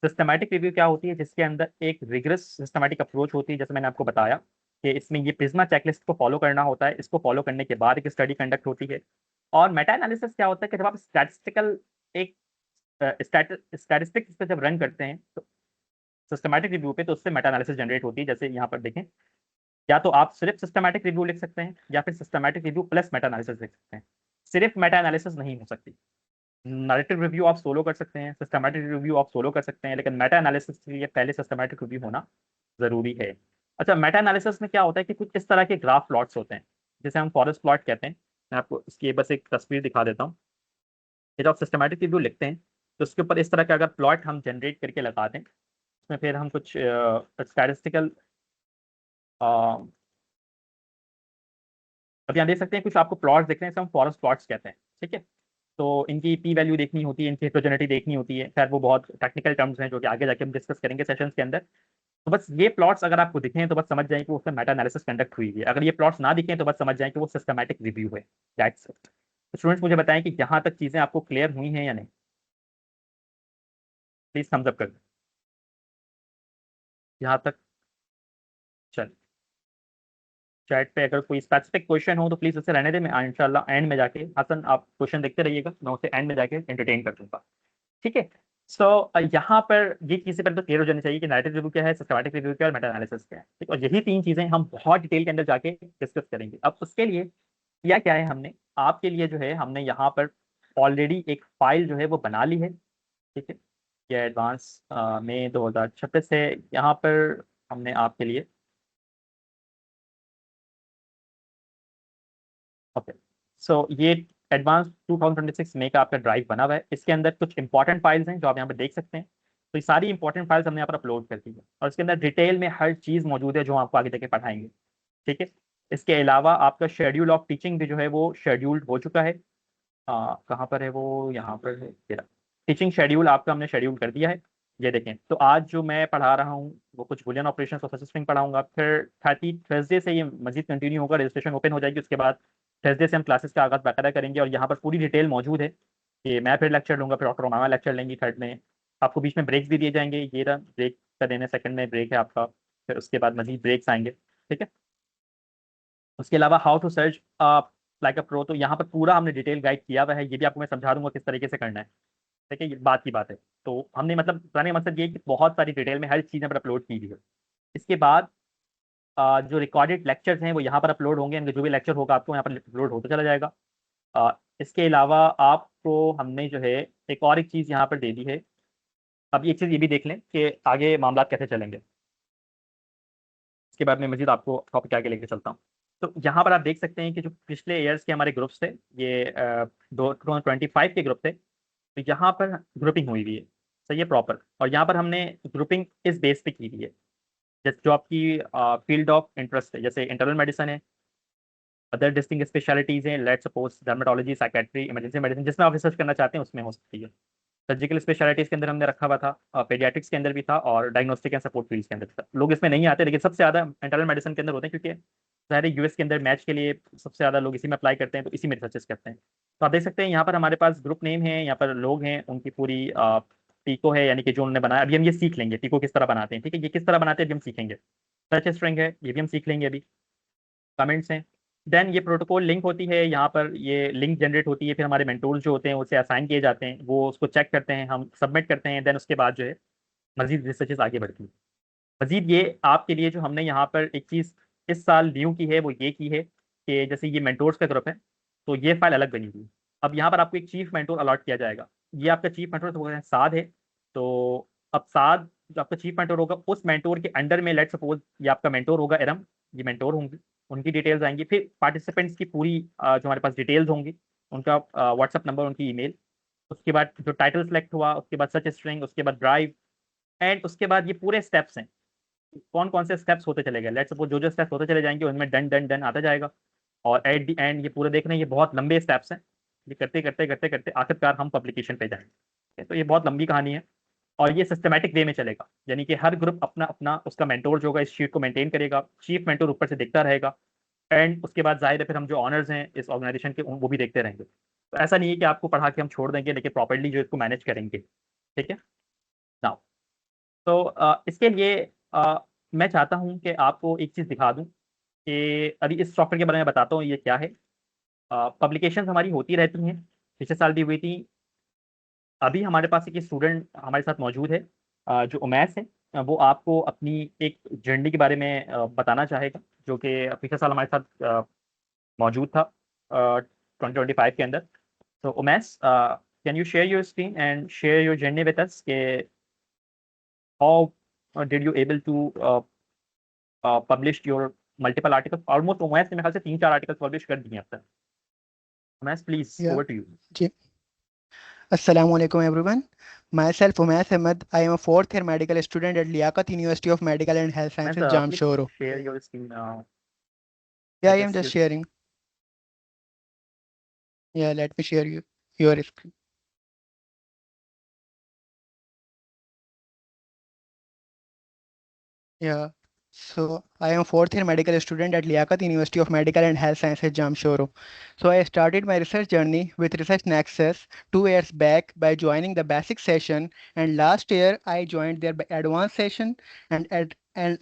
सिस्टमैटिक रिव्यू क्या होती है, जिसके अंदर एक रिगरस सिस्टमैटिक अप्रोच होती है, जैसे मैंने आपको बताया कि इसमें ये प्रिज्मा चेकलिस्ट को फॉलो करना होता है, इसको फॉलो करने के बाद एक स्टडी कंडक्ट होती है। और मेटा एनालिसिस क्या होता है कि जब आप स्टैटिस्टिकल एक स्टैटिस्टिक्स पे जब रन करते हैं तो सिस्टमैटिक रिव्यू पे, तो उससे मेटा एनालिसिस जनरेट होती है। जैसे यहाँ पर देखें, या तो आप सिर्फ सिस्टमैटिक रिव्यू लिख सकते हैं या फिर systematic review plus Meta analysis लिख सकते हैं। सिर्फ मेटा एनालिसिस नहीं हो सकती। नैरेटिव रिव्यू आप सोलो कर सकते हैं, सिस्टमैटिक रिव्यू आप सोलो कर सकते हैं, लेकिन मेटा एनालिसिस के लिए पहले सिस्टमैटिक रिव्यू होना जरूरी है। अच्छा, मेटा एनालिसिस में क्या होता है कि कुछ इस तरह के ग्राफ प्लॉट्स होते हैं, जिसे हम फॉरेस्ट प्लॉट कहते हैं। मैं आपको इसकी बस एक तस्वीर दिखा देता हूँ। जब आप सिस्टमैटिक रिव्यू लिखते हैं तो उसके ऊपर इस तरह का अगर प्लॉट हम जनरेट करके लगा दें, उसमें फिर हम कुछ स्टैटिस्टिकल, अभी यहाँ देख सकते हैं कुछ आपको प्लॉट्स दिख रहे हैं, इसे हम फॉरेस्ट प्लॉट्स कहते हैं। ठीक है, तो इनकी पी वैल्यू देखनी होती है, इनकी हेटेरोजेनिटी देखनी होती है, खैर वो बहुत टेक्निकल टर्म्स हैं जो कि आगे जाके हम डिस्कस करेंगे सेशंस के अंदर। तो बस ये प्लॉट्स अगर आपको दिखें तो बस समझ जाएं कि उसमें मेटा एनालिसिस कंडक्ट हुई है। अगर ये प्लॉट्स ना दिखें तो बस समझ जाएं कि वो सिस्टमैटिक रिव्यू है। That's it. तो स्टूडेंट्स मुझे बताएं कि यहाँ तक चीज़ें आपको क्लियर हुई हैं या नहीं। प्लीज थम्स अप कर दें यहाँ तक। चल, चैट पे अगर कोई स्पेसिफिक क्वेश्चन हो तो प्लीज उसे रहने दें, मैं इंशाल्लाह एंड में जाके, हसन आप क्वेश्चन देखते रहिएगा, मैं उसे एंड में जाके एंटरटेन कर दूंगा। ठीक है। सो यहाँ पर ये चीजें पहले तो क्लियर हो जानी चाहिए कि नैरेटिव रिव्यू क्या है, सिस्टमैटिक रिव्यू क्या है और मेटा एनालिसिस क्या है। ठीक, और यही तीन चीजें हम बहुत डिटेल के अंदर जाके डिस्कस करेंगे। अब उसके लिए किया क्या है हमने, आपके लिए जो है हमने यहाँ पर ऑलरेडी एक फाइल जो है वो बना ली है। ठीक है, ये एडवांस में 2026 है। यहाँ पर हमने आपके लिए, ओके, सो ये एडवांस 2026 में का आपका ड्राइव बना हुआ है। इसके अंदर कुछ इंपॉर्टेंट फाइल्स हैं जो आप यहाँ पे देख सकते हैं। तो ये सारी इंपॉर्टेंट फाइल्स हमने यहाँ पर अपलोड कर दी है और इसके अंदर डिटेल में हर चीज़ मौजूद है जो हम आपको आगे जाके पढ़ाएंगे। ठीक है, इसके अलावा आपका शेड्यूल ऑफ टीचिंग भी जो है वो शेड्यूल्ड हो चुका है। कहाँ पर है वो, यहाँ पर है तेरा टीचिंग शेड्यूल आपका हमने शेड्यूल कर दिया है। ये देखें, तो आज जो मैं पढ़ा रहा हूँ वो कुछ बुलियन ऑपरेशन और स्ट्रिंग पढ़ाऊंगा, फिर 30 थर्सडे से ये मजीद कंटिन्यू होगा, रजिस्ट्रेशन ओपन हो जाएगी। उसके बाद थर्सडे से हम क्लासेस का आगाज बाकायदा करेंगे और यहाँ पर पूरी डिटेल मौजूद है कि मैं फिर लेक्चर लूंगा, फिर डॉक्टर रोमाना लेक्चर लेंगी थर्ड में। आपको बीच में ब्रेक्स भी दिए जाएंगे, ये रहा ब्रेक का देने, सेकंड में ब्रेक है आपका, फिर उसके बाद मजीद ब्रेक्स आएंगे। ठीक है, उसके अलावा how to search like a pro, तो यहाँ पर पूरा हमने डिटेल गाइड किया हुआ है, ये भी आपको मैं समझा दूंगा किस तरीके से करना है। ठीक है, ये बात की बात है। तो हमने मतलब बताने का मकसद ये है कि बहुत सारी डिटेल में हर चीज़ पर अपलोड की गई है। इसके बाद जो रिकॉर्डेड लेक्चर्स हैं वो यहाँ पर अपलोड होंगे, इनका जो भी लेक्चर होगा आपको यहाँ पर अपलोड होता चला जाएगा। इसके अलावा आपको हमने जो है एक चीज़ यहाँ पर दे दी है। अब एक चीज़ ये भी देख लें कि आगे मामला कैसे चलेंगे, इसके बाद में मजीद आपको टॉपिक आगे लेके चलता हूँ। तो यहाँ पर आप देख सकते हैं कि जो पिछले ईयर्स के हमारे ग्रुप्स थे, ये 2025 के ग्रुप थे, तो यहाँ पर ग्रुपिंग हुई हुई है। सही है, प्रॉपर। और यहाँ पर हमने ग्रुपिंग इस बेस पे की हुई है, जैसे जो आपकी फील्ड ऑफ इंटरेस्ट है, जैसे इंटरनल मेडिसिन है, अदर डिस्टिंग स्पेशलिटीज हैं, let's suppose dermatology, psychiatry, emergency medicine, जिसमें आप रिसर्च करना चाहते हैं उसमें हो सकती है। सर्जिकल स्पेशलिटीज के अंदर हमने रखा हुआ था, पेडियाट्रिक्स के अंदर भी था और डायग्नोस्टिक एंड सपोर्ट फील्ड्स के अंदर भी था। लोग इसमें नहीं आते लेकिन सबसे ज़्यादा इंटरनल मेडिसिन के अंदर होते हैं, क्योंकि ज़ाहिर यूएस के अंदर मैच के लिए सबसे ज़्यादा लोग इसी में अप्लाई करते हैं, तो इसी में रिसर्चेस करते हैं। तो आप देख सकते हैं यहाँ पर हमारे पास ग्रुप नेम है, यहाँ पर लोग हैं, उनकी पूरी टीको है, यानी कि जो उन्होंने बनाया। अभी हम ये सीख लेंगे टीको किस तरह बनाते हैं। ठीक है, ये किस तरह बनाते हैं अभी हम सीखेंगे। सर्च स्ट्रिंग है, ये भी हम सीख लेंगे अभी। कमेंट्स हैं, देन ये प्रोटोकॉल लिंक होती है, यहाँ पर ये लिंक जनरेट होती है, फिर हमारे मेंटोर्स जो होते हैं उसे असाइन किए जाते हैं, वो उसको चेक करते हैं, हम सबमिट करते हैं, देन उसके बाद जो है मजीद रिसर्चेस आगे बढ़ती है। मजीद ये आपके लिए जो हमने यहाँ पर एक चीज़ इस साल न्यू की है वो ये की है कि जैसे ये मेंटोर्स का ग्रुप है, तो ये फाइल अलग बनी हुई है। अब यहाँ पर आपको एक चीफ मेंटोर अलॉट किया जाएगा। ये आपका चीफ मेंटोर तो साद है। तो अब साद जो आपका चीफ मेंटोर होगा, उस मेंटोर के अंडर में लेट सपोज ये आपका मेंटोर होगा इरम, ये मेंटोर होंगी, उनकी डिटेल्स आएंगी, फिर पार्टिसिपेंट्स की पूरी जो हमारे पास डिटेल्स होंगी, उनका व्हाट्सअप नंबर, उनकी ईमेल, उसके बाद जो टाइटल सेलेक्ट हुआ, उसके बाद सर्च स्ट्रिंग, उसके बाद ड्राइव, एंड उसके बाद ये पूरे स्टेप्स हैं, कौन कौन से स्टेप्स होते चले गए। लेट्स सपोज जो जो स्टेप्स होते चले जाएंगे उनमें डन डन डन आता जाएगा। और एट द एंड ये पूरे देख रहे हैं, ये बहुत लंबे स्टेप्स हैं। ये करते करते करते करते आखिरकार हम पब्लिकेशन पे जाएंगे। तो ये बहुत लंबी कहानी है और ये सिस्टमैटिक वे में चलेगा, यानी कि हर ग्रुप अपना अपना उसका मेंटोर जो होगा इस शीट को मेंटेन करेगा, चीफ मेंटोर ऊपर से देखता रहेगा, एंड उसके बाद जाहिर है फिर हम जो ऑनर्स हैं इस ऑर्गेनाइजेशन के वो भी देखते रहेंगे। तो ऐसा नहीं है कि आपको पढ़ा के हम छोड़ देंगे, लेकिन प्रॉपर्ली जो इसको मैनेज करेंगे। ठीक है ना। तो इसके लिए मैं चाहता हूं कि आपको एक चीज़ दिखा दूं कि अभी इस सॉफ्टवेयर के बारे में बताता हूँ ये क्या है। पब्लिकेशंस हमारी होती रहती हैं, पिछले साल भी हुई थी। अभी हमारे पास एक स्टूडेंट हमारे साथ मौजूद है, जो उमैस है। वो आपको अपनी एक जर्नी के बारे में बताना चाहेगा, जो कि पिछले साल हमारे साथ मौजूद था 2025 के अंदर। तो Umais, can you share your screen and share your journey with us के how did you able to publish your multiple articles. Almost Umais ने मेरे ख्याल से 3-4 आर्टिकल्स पब्लिश कर दिए अब तक। Umais please Yeah. Over to you. जी. Assalamu alaikum everyone. Myself Umays Ahmed. I am a fourth year medical student at Liaquat University of Medical and Health Umais Sciences, please Jamshoro. Share your screen. Yeah, I am just sharing. Yeah, let me share your screen. Yeah. So I am a fourth year medical student at Liaquat University of Medical and Health Sciences, Jamshoro. So I started my research journey with Research Nexus 2 years back by joining the basic session, and last year I joined their advanced session, and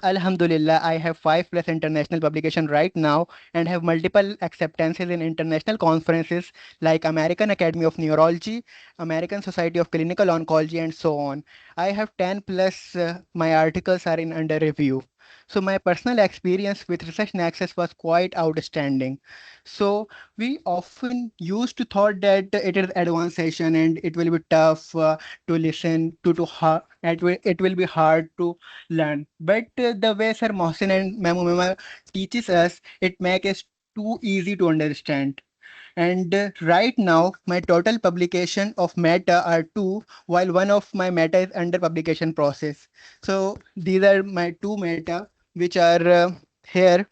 Alhamdulillah I have 5+ international publication right now and have multiple acceptances in international conferences like American Academy of Neurology, American Society of Clinical Oncology, and so on. I have 10+, my articles are in under review. So my personal experience with Research Nexus was quite outstanding. So we often used to thought that it is advanced session and it will be tough to listen to hard, it will be hard to learn. But the way Sir Mohsin and Memu Mema teaches us, it makes it too easy to understand. And right now, my total publication of Meta are 2, while one of my Meta is under publication process. So these are my 2 Meta, which are here.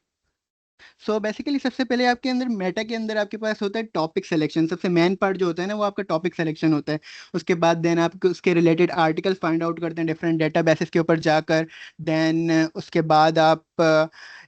So basically सबसे पहले आपके अंदर Meta के अंदर आपके पास होता है topic selection. सबसे मेन पार्ट जो होता है ना वो आपका टॉपिक सिलेक्शन होता है। उसके बाद देन आप उसके रिलेटेड आर्टिकल फाइंड आउट करते हैं डिफरेंट डेटा बेसिस के ऊपर जाकर। देन उसके बाद आप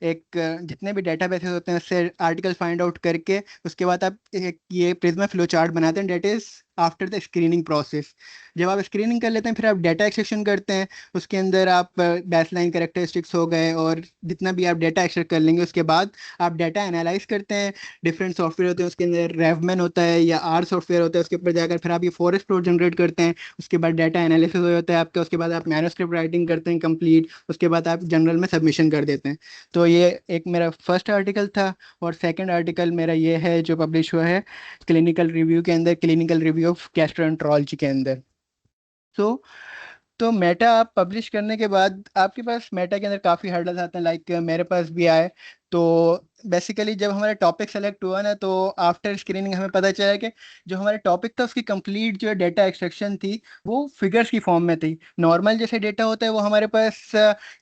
एक जितने भी डेटा बेसिस होते हैं उससे आर्टिकल फाइंड आउट करके उसके बाद आप एक ये प्रिज्मा फ्लो चार्ट बनाते हैं, that is after the screening process. जब आप स्क्रीनिंग कर लेते हैं फिर आप डेटा एक्सट्रैक्शन करते हैं। उसके अंदर आप बेसलाइन कैरेक्टरिस्टिक्स हो गए और जितना भी आप डेटा एक्सट्रैक्ट कर लेंगे उसके बाद आप डेटा एनालाइज करते हैं। डिफरेंट सॉफ्टवेयर होते हैं, उसके अंदर रेवमैन होता है या आर सॉफ्टवेयर होता है, उसके ऊपर जाकर फिर आप ये फॉरेस्ट प्लॉट जनरेट करते हैं। उसके बाद डेटा एनालिसिस हो जाता है आपका, उसके बाद आप मैन्युस्क्रिप्ट राइटिंग करते हैं कंप्लीट, उसके बाद आप जनरल में सबमिशन कर देते हैं। तो ये एक मेरा फर्स्ट आर्टिकल था। और सेकेंड आर्टिकल मेरा ये है जो पब्लिश हुआ है क्लिनिकल रिव्यू के अंदर, क्लिनिकल रिव्यू ऑफ गैस्ट्रोएंटरोलॉजी के अंदर। तो मेटा आप पब्लिश करने के बाद आपके पास मेटा के अंदर काफ़ी हर्डल्स आते हैं, लाइक मेरे पास भी आए। तो बेसिकली जब हमारा टॉपिक सेलेक्ट हुआ ना तो आफ्टर स्क्रीनिंग हमें पता चला कि जो हमारा टॉपिक था उसकी कंप्लीट जो डेटा एक्सट्रैक्शन थी वो फिगर्स की फॉर्म में थी। नॉर्मल जैसे डेटा होता है वो हमारे पास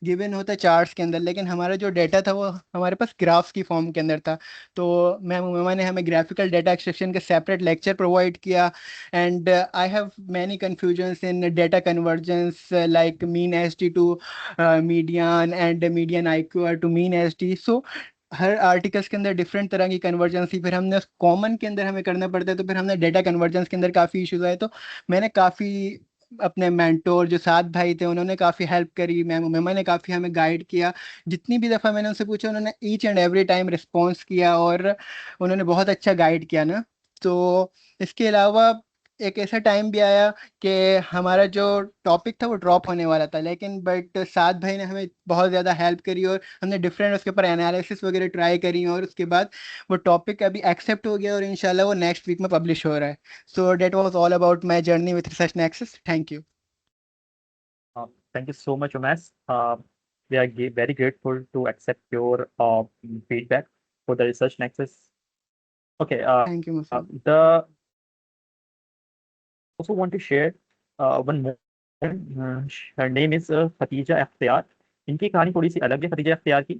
गिवन होता है चार्ट्स के अंदर, लेकिन हमारा जो डेटा था वो हमारे पास ग्राफ्स की फॉर्म के अंदर था। तो मैम उमा ने हमें ग्राफिकल डेटा एक्सट्रैक्शन के सेपरेट लेक्चर प्रोवाइड किया। And I have many confusions in data convergence like mean ST to median and median IQR to mean ST। So her articles के अंदर डिफरेंट तरह की कन्वर्जेंस थी। फिर हमने कॉमन के अंदर हमें करना पड़ता है, तो फिर हमने डेटा कन्वर्जेंस के अंदर काफ़ी इश्यूज आए। तो मैंने काफ़ी अपने मेंटोर जो साथ भाई थे उन्होंने काफ़ी हेल्प करी, मैम उमा ने काफ़ी हमें गाइड किया। जितनी भी दफ़ा मैंने उनसे पूछा उन्होंने each and every time response किया और उन्होंने बहुत अच्छा गाइड किया ना। तो इसके अलावा एक ऐसा टाइम भी आया कि हमारा जो टॉपिक था वो ड्रॉप होने वाला था, लेकिन बट साद भाई ने हमें बहुत ज़्यादा हेल्प करी और हमने डिफरेंट उसके ऊपर एनालिसिस वगैरह ट्राई करी और उसके बाद वो टॉपिक अभी एक्सेप्ट हो गया और इंशाल्लाह वो नेक्स्ट वीक में पब्लिश हो रहा है। So that was all about my journey with research Nexus. Thank you. Thank you so much, Umas. We are very grateful to accept your feedback for the Research Nexus. Okay, thank you Mufeed. the also want to share one more. Her name is Khatija Akhtiyar. इनकी कहानी थोड़ी सी अलग है Khadija अख्तियार की।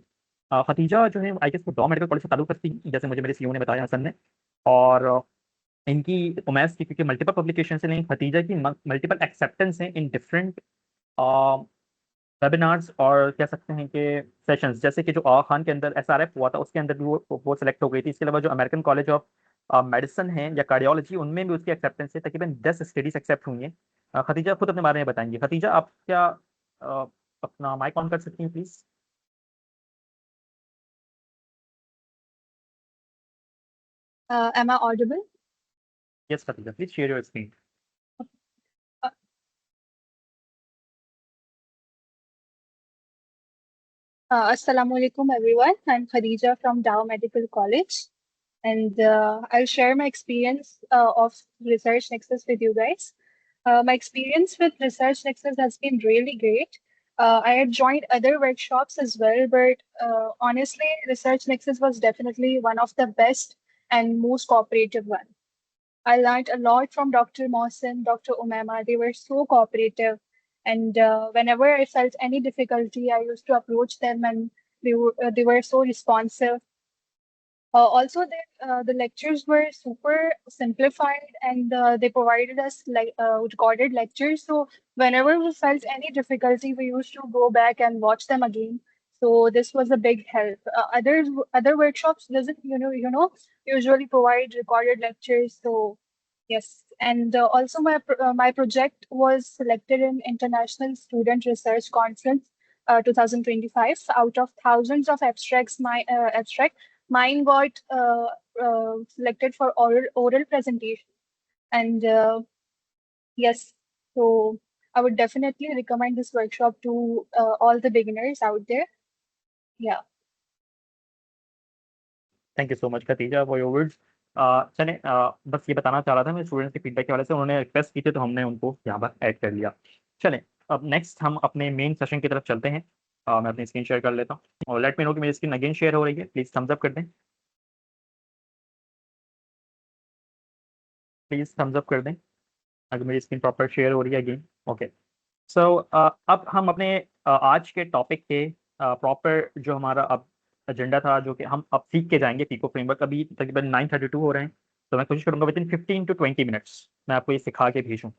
Khadija जो है I guess वो डॉ मेडिकल कॉलेज से ताल्लुक रखती हैं, जैसे मुझे मेरे सीईओ ने बताया हसन ने। और इनकी उमैस की क्योंकि मल्टीपल पब्लिकेशन है, लेकिन खतीजा की मल्टीपल एक्सेप्टेंस है इन डिफरेंट वेबिनार्स और कह सकते हैं कि सेशंस। जैसे कि जो आगा खान के अंदर एसआरएफ हुआ था उसके अंदर भी वो सिलेक्ट हो गई थी। इसके अलावा जो अमेरिकन कॉलेज ऑफ मेडिसिन है या कार्डियोलॉजी, उनमें भी उसकी एक्सेप्टेंस है। तकरीबन 10 स्टडीज एक्सेप्ट हुई हैं। खतीजा खुद अपने बारे में बताएंगे। खतीजा, आप क्या अपना माइक ऑन कर सकती हैं please? Am I audible? Yes Khatija, please share your screen. Uh, Assalamu alaikum, everyone. I'm Khadija from Dow Medical College, and I'll share my experience of Research Nexus with you guys. My experience with Research Nexus has been really great. I had joined other workshops as well, but honestly, Research Nexus was definitely one of the best and most cooperative one. I learned a lot from Dr. Mohsen, Dr. Umema. They were so cooperative. And whenever I felt any difficulty, I used to approach them and they were so responsive. Also, the lectures were super simplified and they provided us like recorded lectures. So whenever we felt any difficulty, we used to go back and watch them again. So this was a big help. Other workshops doesn't usually provide recorded lectures. So yes, and also my project was selected in International Student Research Conference 2025. Out of thousands of abstracts, mine got selected for oral presentation. And yes, so I would definitely recommend this workshop to all the beginners out there. Yeah. Thank you so much Khatija for your words. चले, बस ये बताना चाह रहा था मैं students के feedback के वाले से, उन्होंने रिक्वेस्ट की थी तो हमने उनको यहाँ पर ऐड कर लिया। चलें, अब नेक्स्ट हम अपने मेन सेशन की तरफ चलते हैं। मैं अपनी स्क्रीन शेयर कर लेता हूँ और लेट मी नो कि मेरी स्क्रीन अगेन शेयर हो रही है। प्लीज़ थम्स अप कर दें, प्लीज़ थम्स अप कर दें अगर मेरी स्क्रीन प्रॉपर शेयर हो रही है अगेन। ओके, सो अब हम अपने आज के टॉपिक के प्रॉपर जो हमारा अब एजेंडा था, जो कि हम अब सीख के जाएंगे पीको फ्रेमवर्क। अभी तकरीबन 9:32 हो रहे हैं, तो मैं कोशिश करूंगा विद इन 15 to 20 मिनट्स मैं आपको ये सिखा के भेजूँ।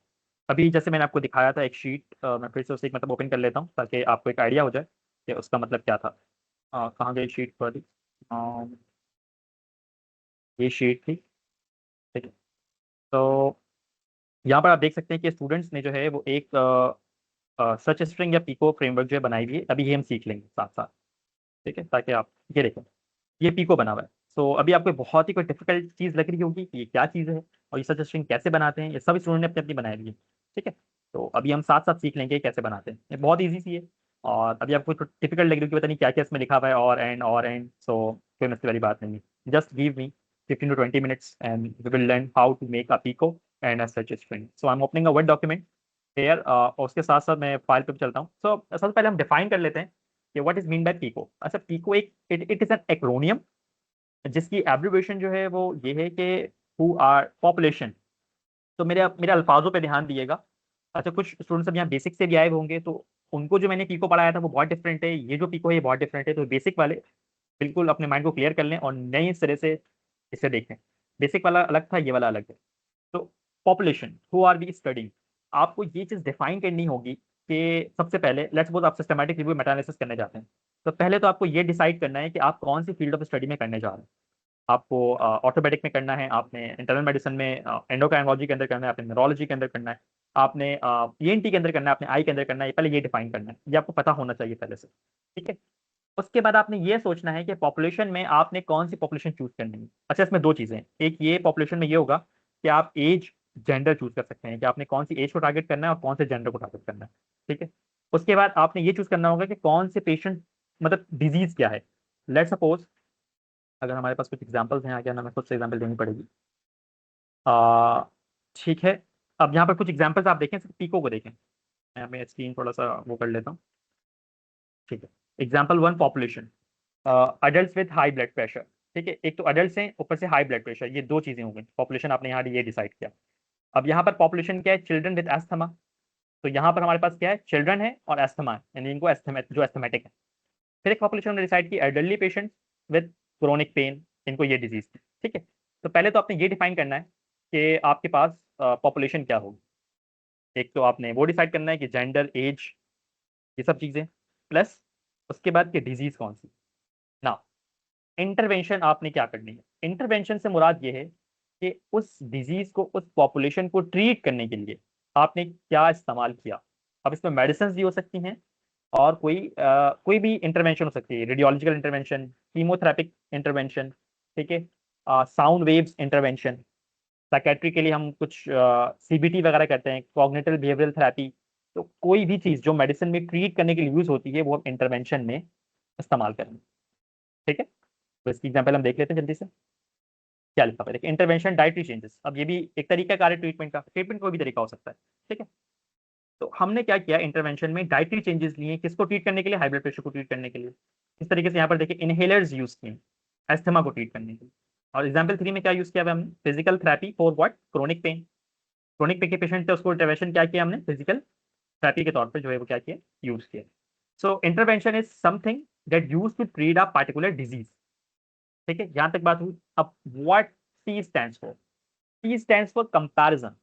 अभी जैसे मैंने आपको दिखाया था एक शीट, मैं फिर से उसे एक मतलब ओपन कर लेता हूँ ताकि आपको एक आइडिया हो जाए कि उसका मतलब क्या था। कहाँ गई शीट वाली? ये शीट थी, ठीक है। तो यहाँ पर आप देख सकते हैं कि स्टूडेंट्स ने जो है वो एक सर्च स्ट्रिंग या पीको फ्रेमवर्क जो है बनाई हुई है। अभी ये हम सीख लेंगे साथ साथ, ठीक है, ताकि आप ये देखें ये पीको बना हुआ है। सो अभी आपको बहुत ही कोई डिफिकल्ट चीज़ लग रही होगी कि ये क्या चीज़ है और ये सर्च स्ट्रिंग कैसे बनाते हैं, ये सब स्टूडेंट ने अपनी अपनी बनाई हुई है, ठीक है। तो अभी हम साथ साथ सीख लेंगे कैसे बनाते हैं। ये बहुत ईजी सी है और अभी आपको डिफिकल्ट लग रही होगी, पता नहीं क्या क्या इसमें लिखा हुआ है और एंड। सो कोई मसले वाली बात नहीं है, just give me 15 to 20 minutes and we will learn how to make a pico and a search string. So I'm opening a Word document here, और उसके साथ साथ मैं फाइल पे भी चलता हूँ। सो सबसे पहले हम डिफाइन कर लेते हैं कि what is mean by PICO. अच्छा, पीको एक इट इज एन एक्रोनियम जिसकी एब्रिविएशन जो है वो ये है कि हु आर पॉपुलेशन। तो मेरे मेरे अल्फाजों पे ध्यान दिएगा। अच्छा, कुछ स्टूडेंट्स अब यहाँ बेसिक से भी आए होंगे तो उनको जो मैंने पीको पढ़ाया था वो बहुत डिफरेंट है, ये जो पीको है ये बहुत डिफरेंट है। तो बेसिक वाले बिल्कुल अपने माइंड को क्लियर कर लें और नए सिरे से इसे देखें। बेसिक वाला अलग था, ये वाला अलग है। तो population, who are we studying, आपको ये चीज़ डिफाइन करनी होगी कि सबसे पहले लेट्स सपोज आप सिस्टमैटिक रिव्यू मेटा एनालिसिस करने जाते हैं, तो पहले तो आपको ये डिसाइड करना है कि आप कौन सी फील्ड ऑफ स्टडी में करने जा रहे हैं। आपको ऑर्थोपेडिक में करना है, आपने इंटरनल मेडिसिन में एंडोक्राइनोलॉजी के अंदर करना है, आपने न्यूरोलॉजी के अंदर करना है, आपने ईएनटी के अंदर करना है, आपने आई के अंदर करना है। पहले ये डिफाइन करना है, ये आपको पता होना चाहिए पहले से, ठीक है। उसके बाद आपने ये सोचना है कि पॉपुलेशन में आपने कौन सी पॉपुलेशन चूज करनी है। अच्छा, इसमें दो चीज़ें हैं, एक ये पॉपुलेशन में ये होगा कि आप एज जेंडर चूज कर सकते हैं कि आपने कौन सी एज को टारगेट करना है और कौन से जेंडर को टारगेट करना है, ठीक है। उसके बाद आपने ये चूज करना होगा कि कौन से पेशेंट मतलब डिजीज क्या है। लेट सपोज अगर हमारे पास कुछ एग्जाम्पल्स हैं, आगे ना मैं खुद से एग्जाम्पल देनी पड़ेगी। ठीक है, अब यहाँ पर कुछ एग्जाम्पल्स आप देखें, सिर्फ पीको को देखें। मैं स्क्रीन थोड़ा सा वो कर लेता हूँ, ठीक है। Example one, population adult with high blood pressure, ठीक है। एक तो अडल्ट हैं, ऊपर से हाई ब्लड प्रेशर, ये दो चीज़ें हो गई। पॉपुलेशन आपने यहाँ ये डिसाइड किया। अब यहाँ पर पॉपुलेशन क्या है? Children with asthma. तो यहाँ पर हमारे पास क्या है? चिल्ड्रन है और एस्थमा है, यानी इनको जो एस्थमेटिक है। फिर एक पॉपुलेशन ने डिसाइड की elderly patient with chronic pain, इनको ये डिजीज थी, ठीक है। तो पहले तो आपने ये डिफाइन करना है कि आपके पास पॉपुलेशन क्या होगी। एक तो आपने वो डिसाइड करना है कि जेंडर, एज, ये सब चीज़ें, प्लस उसके बाद कि डिजीज कौन सी। ना इंटरवेंशन आपने क्या करनी है, इंटरवेंशन से मुराद ये है कि उस डिजीज को, उस पॉपुलेशन को ट्रीट करने के लिए आपने क्या इस्तेमाल किया। अब इसमें मेडिसिन भी हो सकती हैं और कोई भी इंटरवेंशन हो सकती है, रेडियोलॉजिकल इंटरवेंशन, कीमोथेरेपिक इंटरवेंशन, ठीक है, साउंड वेव्स इंटरवेंशन। साइकेट्री के लिए हम कुछ सीबीटी वगैरह करते हैं, कॉग्निटिव बिहेवियरल थेरेपी। तो कोई भी चीज़ जो मेडिसिन में ट्रीट करने के लिए यूज होती है वो हम इंटरवेंशन में इस्तेमाल करेंगे, ठीक है। तो इसकी एग्जाम्पल हम देख लेते हैं जल्दी से। क्या लिखा हुआ है, देखिए, इंटरवेंशन, डाइटरी चेंजेस। अब ये भी एक तरीका कार है ट्रीटमेंट का, ट्रीटमेंट कोई भी तरीका हो सकता है, ठीक है। तो हमने क्या किया, इंटरवेंशन में डाइटरी चेंजेस लिए, किसको ट्रीट करने के लिए, हाई ब्लड प्रेशर को ट्रीट करने के लिए। इस तरीके से यहाँ पर देखिए इनहेलर्स यूज किए एस्थमा को ट्रीट करने के लिए। और एग्जाम्पल 3 में क्या यूज किया हुआ है हमने, physical therapy for what, chronic pain. Chronic pain के पेशेंट थे, उसको इंटरवेंशन क्या किया हमने, फिजिकल थेरेपी के तौर पर जो है वो क्या किया, यूज किया। So intervention is something that use to treat a particular disease, ठीक है, यहां तक बात हुई। अब what T stands for, T stands for comparison.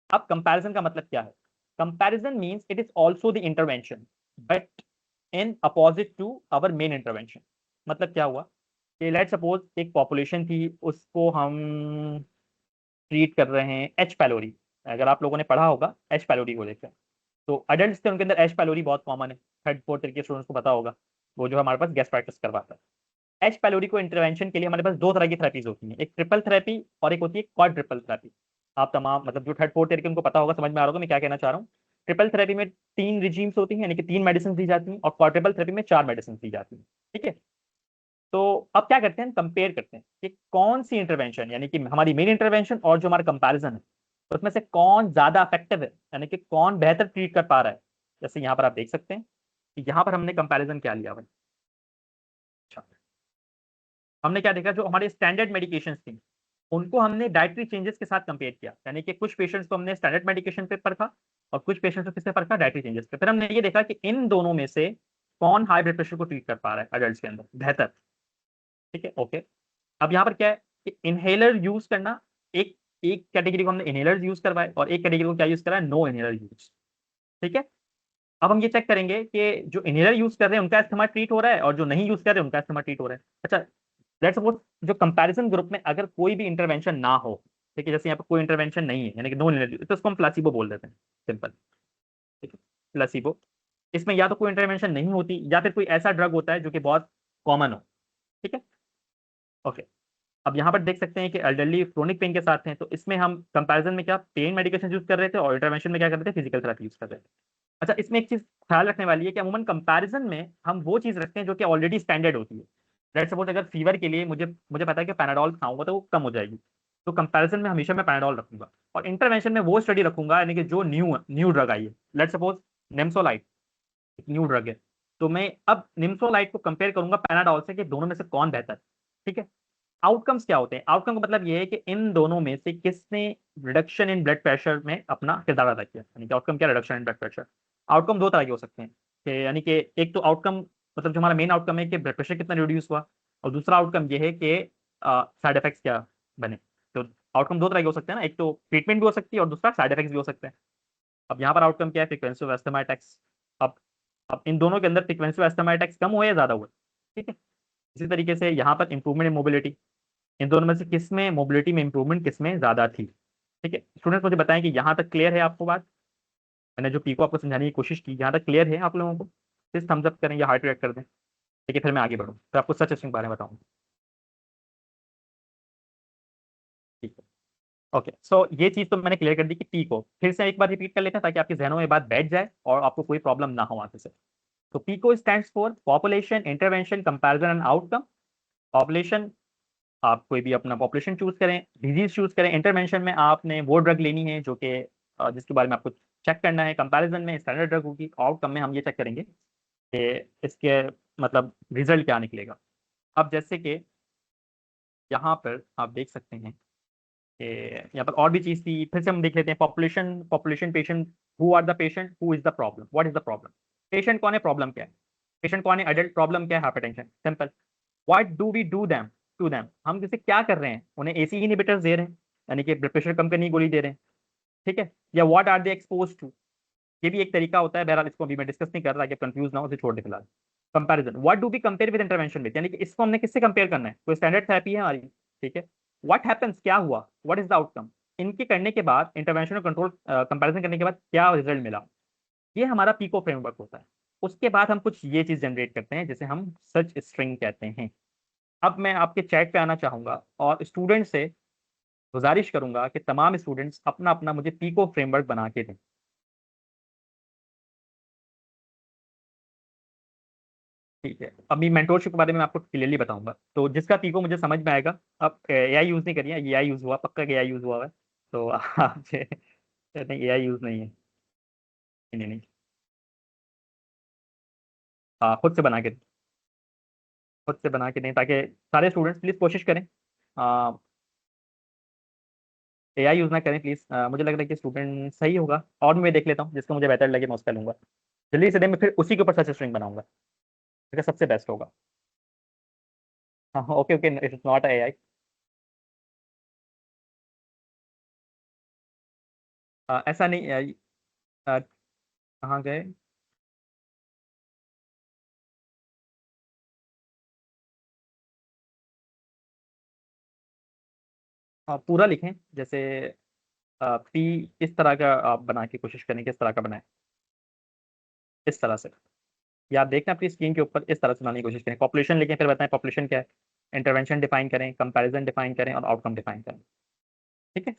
अब कंपैरिजन का मतलब क्या है, comparison means it is also the intervention but in opposite to our main intervention. मतलब क्या हुआ कि लेट सपोज एक पॉपुलेशन थी, उसको हम ट्रीट कर रहे हैं एच पैलोरी। अगर आप लोगों ने पढ़ा होगा एच पैलोरी को लेकर, तो अडल्ट थे उनके अंदर एच पैलोरी बहुत कॉमन है, थर्ड फोर्थ ईयर के स्टूडेंट्स को पता होगा, वो जो हमारे पास गैस्ट्राइटिस करवाता है। एच पैलोरी को इंटरवेंशन के लिए हमारे पास दो तरह की थेरेपीज होती हैं, एक ट्रिपल थेरेपी और एक होती है क्वाड्रिपल थेरेपी। आप तमाम मतलब जो थर्ड फोर्थ ईयर के उनको पता होगा, समझ में आ रहा होगा मैं क्या कहना चाह रहा हूँ। ट्रिपल थेरेपी में 3 रिजीम्स होती हैं, यानी कि 3 मेडिसिन दी जाती हैं, और क्वाड्रिपल थेरेपी में 4 मेडिसिन दी जाती हैं, ठीक है। तो अब क्या करते हैं, कंपेयर करते हैं कि कौन सी इंटरवेंशन, यानी कि हमारी मेन इंटरवेंशन और जो हमारा कंपैरिजन है, तो उसमें से कौन ज्यादा इफेक्टिव है, यानी कि कौन बेहतर ट्रीट कर पा रहा है। जैसे यहाँ पर आप देख सकते हैं कि यहाँ पर हमने कंपैरिजन क्या लिया भाई। अच्छा, हमने क्या देखा, जो हमारे स्टैंडर्ड मेडिकेशन थी उनको हमने डाइटरी चेंजेस के साथ कंपेयर किया, यानी कि कुछ पेशेंट्स को हमने स्टैंडर्ड मेडिकेशन पे परखा और कुछ पेशेंट्स को किससे परखा, डाइटरी चेंजेस पे। फिर हमने ये देखा कि इन दोनों में से कौन हाई ब्लड प्रेशर को ट्रीट कर पा रहा है अडल्ट के अंदर बेहतर, ठीक है, ओके। अब यहाँ पर क्या है कि इनहेलर यूज करना, एक एक कैटेगरी को हमने इनहेलर यूज करवाए और एक कैटेगरी को क्या यूज करा है, नो इनहेलर यूज, ठीक है। अब हम ये चेक करेंगे कि जो इनहेलर यूज कर रहे हैं उनका इस्तेमाल ट्रीट हो रहा है और जो नहीं यूज कर रहे हैं उनका इस्तेमाल ट्रीट हो रहा है। अच्छा, लेट्स सपोज जो कंपैरिजन ग्रुप में अगर कोई भी इंटरवेंशन ना हो, ठीक है, जैसे यहाँ पर कोई इंटरवेंशन नहीं है यानी कि नो इनहेलर, तो उसको हम प्लासिबो बोल देते हैं, सिंपल, ठीक है, प्लासिबो। इसमें या तो कोई इंटरवेंशन नहीं होती या फिर कोई ऐसा ड्रग होता है जो कि बहुत कॉमन हो, ठीक है, ओके। अब यहाँ पर देख सकते हैं कि एल्डरली क्रोनिक पेन के साथ हैं, तो इसमें हम कंपैरिजन में क्या पेन मेडिकेशन यूज कर रहे थे और इंटरवेंशन में क्या कर रहे थे, फिजिकल थेरेपी यूज कर रहे थे। अच्छा, इसमें एक चीज ख्याल रखने वाली है कि अमूमन कंपैरिजन में हम वो चीज रखते हैं जो कि ऑलरेडी स्टैंडर्ड होती है। लेट्स सपोज अगर फीवर के लिए मुझे मुझे पता है कि पैनाडॉल खाऊंगा तो वो कम हो जाएगी, तो कंपैरिजन में हमेशा मैं पैनाडॉल रखूंगा। और इंटरवेंशन में वो स्टडी रखूंगा यानी कि जो न्यू न्यू ड्रग आई है, लेट्स सपोज निम्सोलाइट एक न्यू ड्रग है, तो मैं अब निम्सोलाइट को कंपेयर करूंगा पैनाडॉल से कि दोनों में से कौन बेहतर, ठीक है। आउटकम्स क्या होते हैं, आउटकम का मतलब ये है कि इन दोनों में से किसने रिडक्शन इन ब्लड प्रेशर में अपना किरदार अदा किया, यानी कि आउटकम क्या, reduction in blood pressure. Outcome दो तरह के हो सकते हैं कि यानी कि एक तो आउटकम मतलब जो हमारा मेन आउटकम है कि ब्लड प्रेशर कितना रिड्यूस हुआ, और दूसरा आउटकम ये है कि साइड इफेक्ट्स क्या बने। तो आउटकम दो तरह के हो सकते हैं ना, एक तो ट्रीटमेंट भी हो सकती है और दूसरा साइड इफेक्ट्स भी हो सकते हैं। अब यहाँ पर आउटकम क्या है, फ्रीक्वेंसी ऑफ अस्थमा अटैक्स। अब अब इन दोनों के अंदर फ्रीक्वेंसी ऑफ अस्थमा अटैक्स कम हुए या ज्यादा हुए, ठीक है। इसी तरीके से यहाँ पर इंप्रूवमेंट इन मोबिलिटी, इन दोनों में से किस में मोबिलिटी में इंप्रूवमेंट किस में ज्यादा थी, ठीक है। स्टूडेंट्स मुझे बताएं कि यहाँ तक क्लियर है आपको बात, मैंने जो पी को आपको समझाने की कोशिश की, यहाँ तक क्लियर है आप लोगों को, प्लीज थम्स अप करें या हार्ट रिएक्ट कर दें, ठीक है, फिर मैं आगे बढ़ूँ फिर आपको सच के बारे में बताऊँ, ठीक है, ओके। सो ये चीज़ तो मैंने क्लियर कर दी कि पी को फिर से एक बार रिपीट कर लेते हैं ताकि आपके जहनों में बात बैठ जाए और आपको कोई प्रॉब्लम ना हो आगे से। तो PICO stands for population, intervention, comparison and outcome. Population, आप कोई भी अपना पॉपुलेशन चूज करें, डिजीज चूज करें। इंटरवेंशन में आपने वो ड्रग लेनी है जो कि जिसके बारे में आपको चेक करना है। कंपैरिजन में स्टैंडर्ड ड्रग होगी। आउटकम में हम ये चेक करेंगे कि इसके मतलब रिजल्ट क्या निकलेगा। अब जैसे कि यहाँ पर आप देख सकते हैं कि यहाँ पर और भी चीज़ थी, फिर से हम देख लेते हैं। Population, population, patient, who are the patient, who is the problem, what is the problem. Patient कौन है, प्रॉब्लम क्या है, पेशेंट कौन है, एडल्ट, प्रॉब्लम क्या है, hypertension, simple. What do we do them to them, हम जैसे क्या कर रहे हैं, उन्हें एसी इनहिबिटर्स दे रहे हैं, यानी कि ब्लड प्रेशर कम करने की गोली दे रहे हैं, ठीक है, या what are they expose to, ये भी एक तरीका होता है। बहरहाल इसको अभी मैं डिस्कस नहीं कर रहा कि कंफ्यूज ना हो, उसे छोड़ दे फिलहाल। Comparison, what do we compare with intervention with, यानी कि इसको हमने किससे कंपेयर करना है, कोई स्टैंडर्ड थेरेपी है हमारी, ठीक है, व्हाट हैपेंस, क्या हुआ, व्हाट इज द आउटकम, इनके करने के बाद इंटरवेंशन और कंट्रोल कंपैरिजन करने के बाद क्या रिजल्ट मिला, ये हमारा पीको फ्रेमवर्क होता है। उसके बाद हम कुछ ये चीज जनरेट करते हैं जिसे हम सर्च स्ट्रिंग कहते हैं। अब मैं आपके चैट पे आना चाहूंगा और स्टूडेंट से गुजारिश करूंगा कि तमाम स्टूडेंट्स अपना अपना मुझे पीको फ्रेमवर्क बना के दें। ठीक है, अभी मेंटोरशिप के बारे में मैं आपको क्लियरली बताऊंगा, तो जिसका पीको मुझे समझ में आएगा। अब एआई यूज नहीं करिए, एआई यूज हुआ, पक्का एआई यूज हुआ है, तो आप नहीं, एआई यूज नहीं है, नहीं नहीं, हाँ खुद से बना के, खुद से बना के दें ताकि सारे स्टूडेंट्स प्लीज कोशिश करें, एआई यूज ना करें प्लीज। मुझे लग रहा है कि स्टूडेंट सही होगा, और भी मैं देख लेता हूँ जिसको मुझे बेहतर लगे मैं उसका लूंगा। जल्दी से दें, मैं फिर उसी के ऊपर सर्च स्ट्रिंग बनाऊंगा, ठीक है, सबसे बेस्ट होगा। हाँ okay okay, it's not AI, ऐसा नहीं कहाँ गए, पूरा लिखें, जैसे पी इस तरह का आप बना के कोशिश करें कि इस तरह का बनाए, इस तरह से, या आप देखना अपनी स्क्रीन के ऊपर इस तरह से बनाने की कोशिश करें। पॉपुलेशन लिखें, फिर बताएं पॉपुलेशन क्या है, इंटरवेंशन डिफाइन करें, कंपैरिजन डिफाइन करें और आउटकम डिफाइन करें, ठीक है।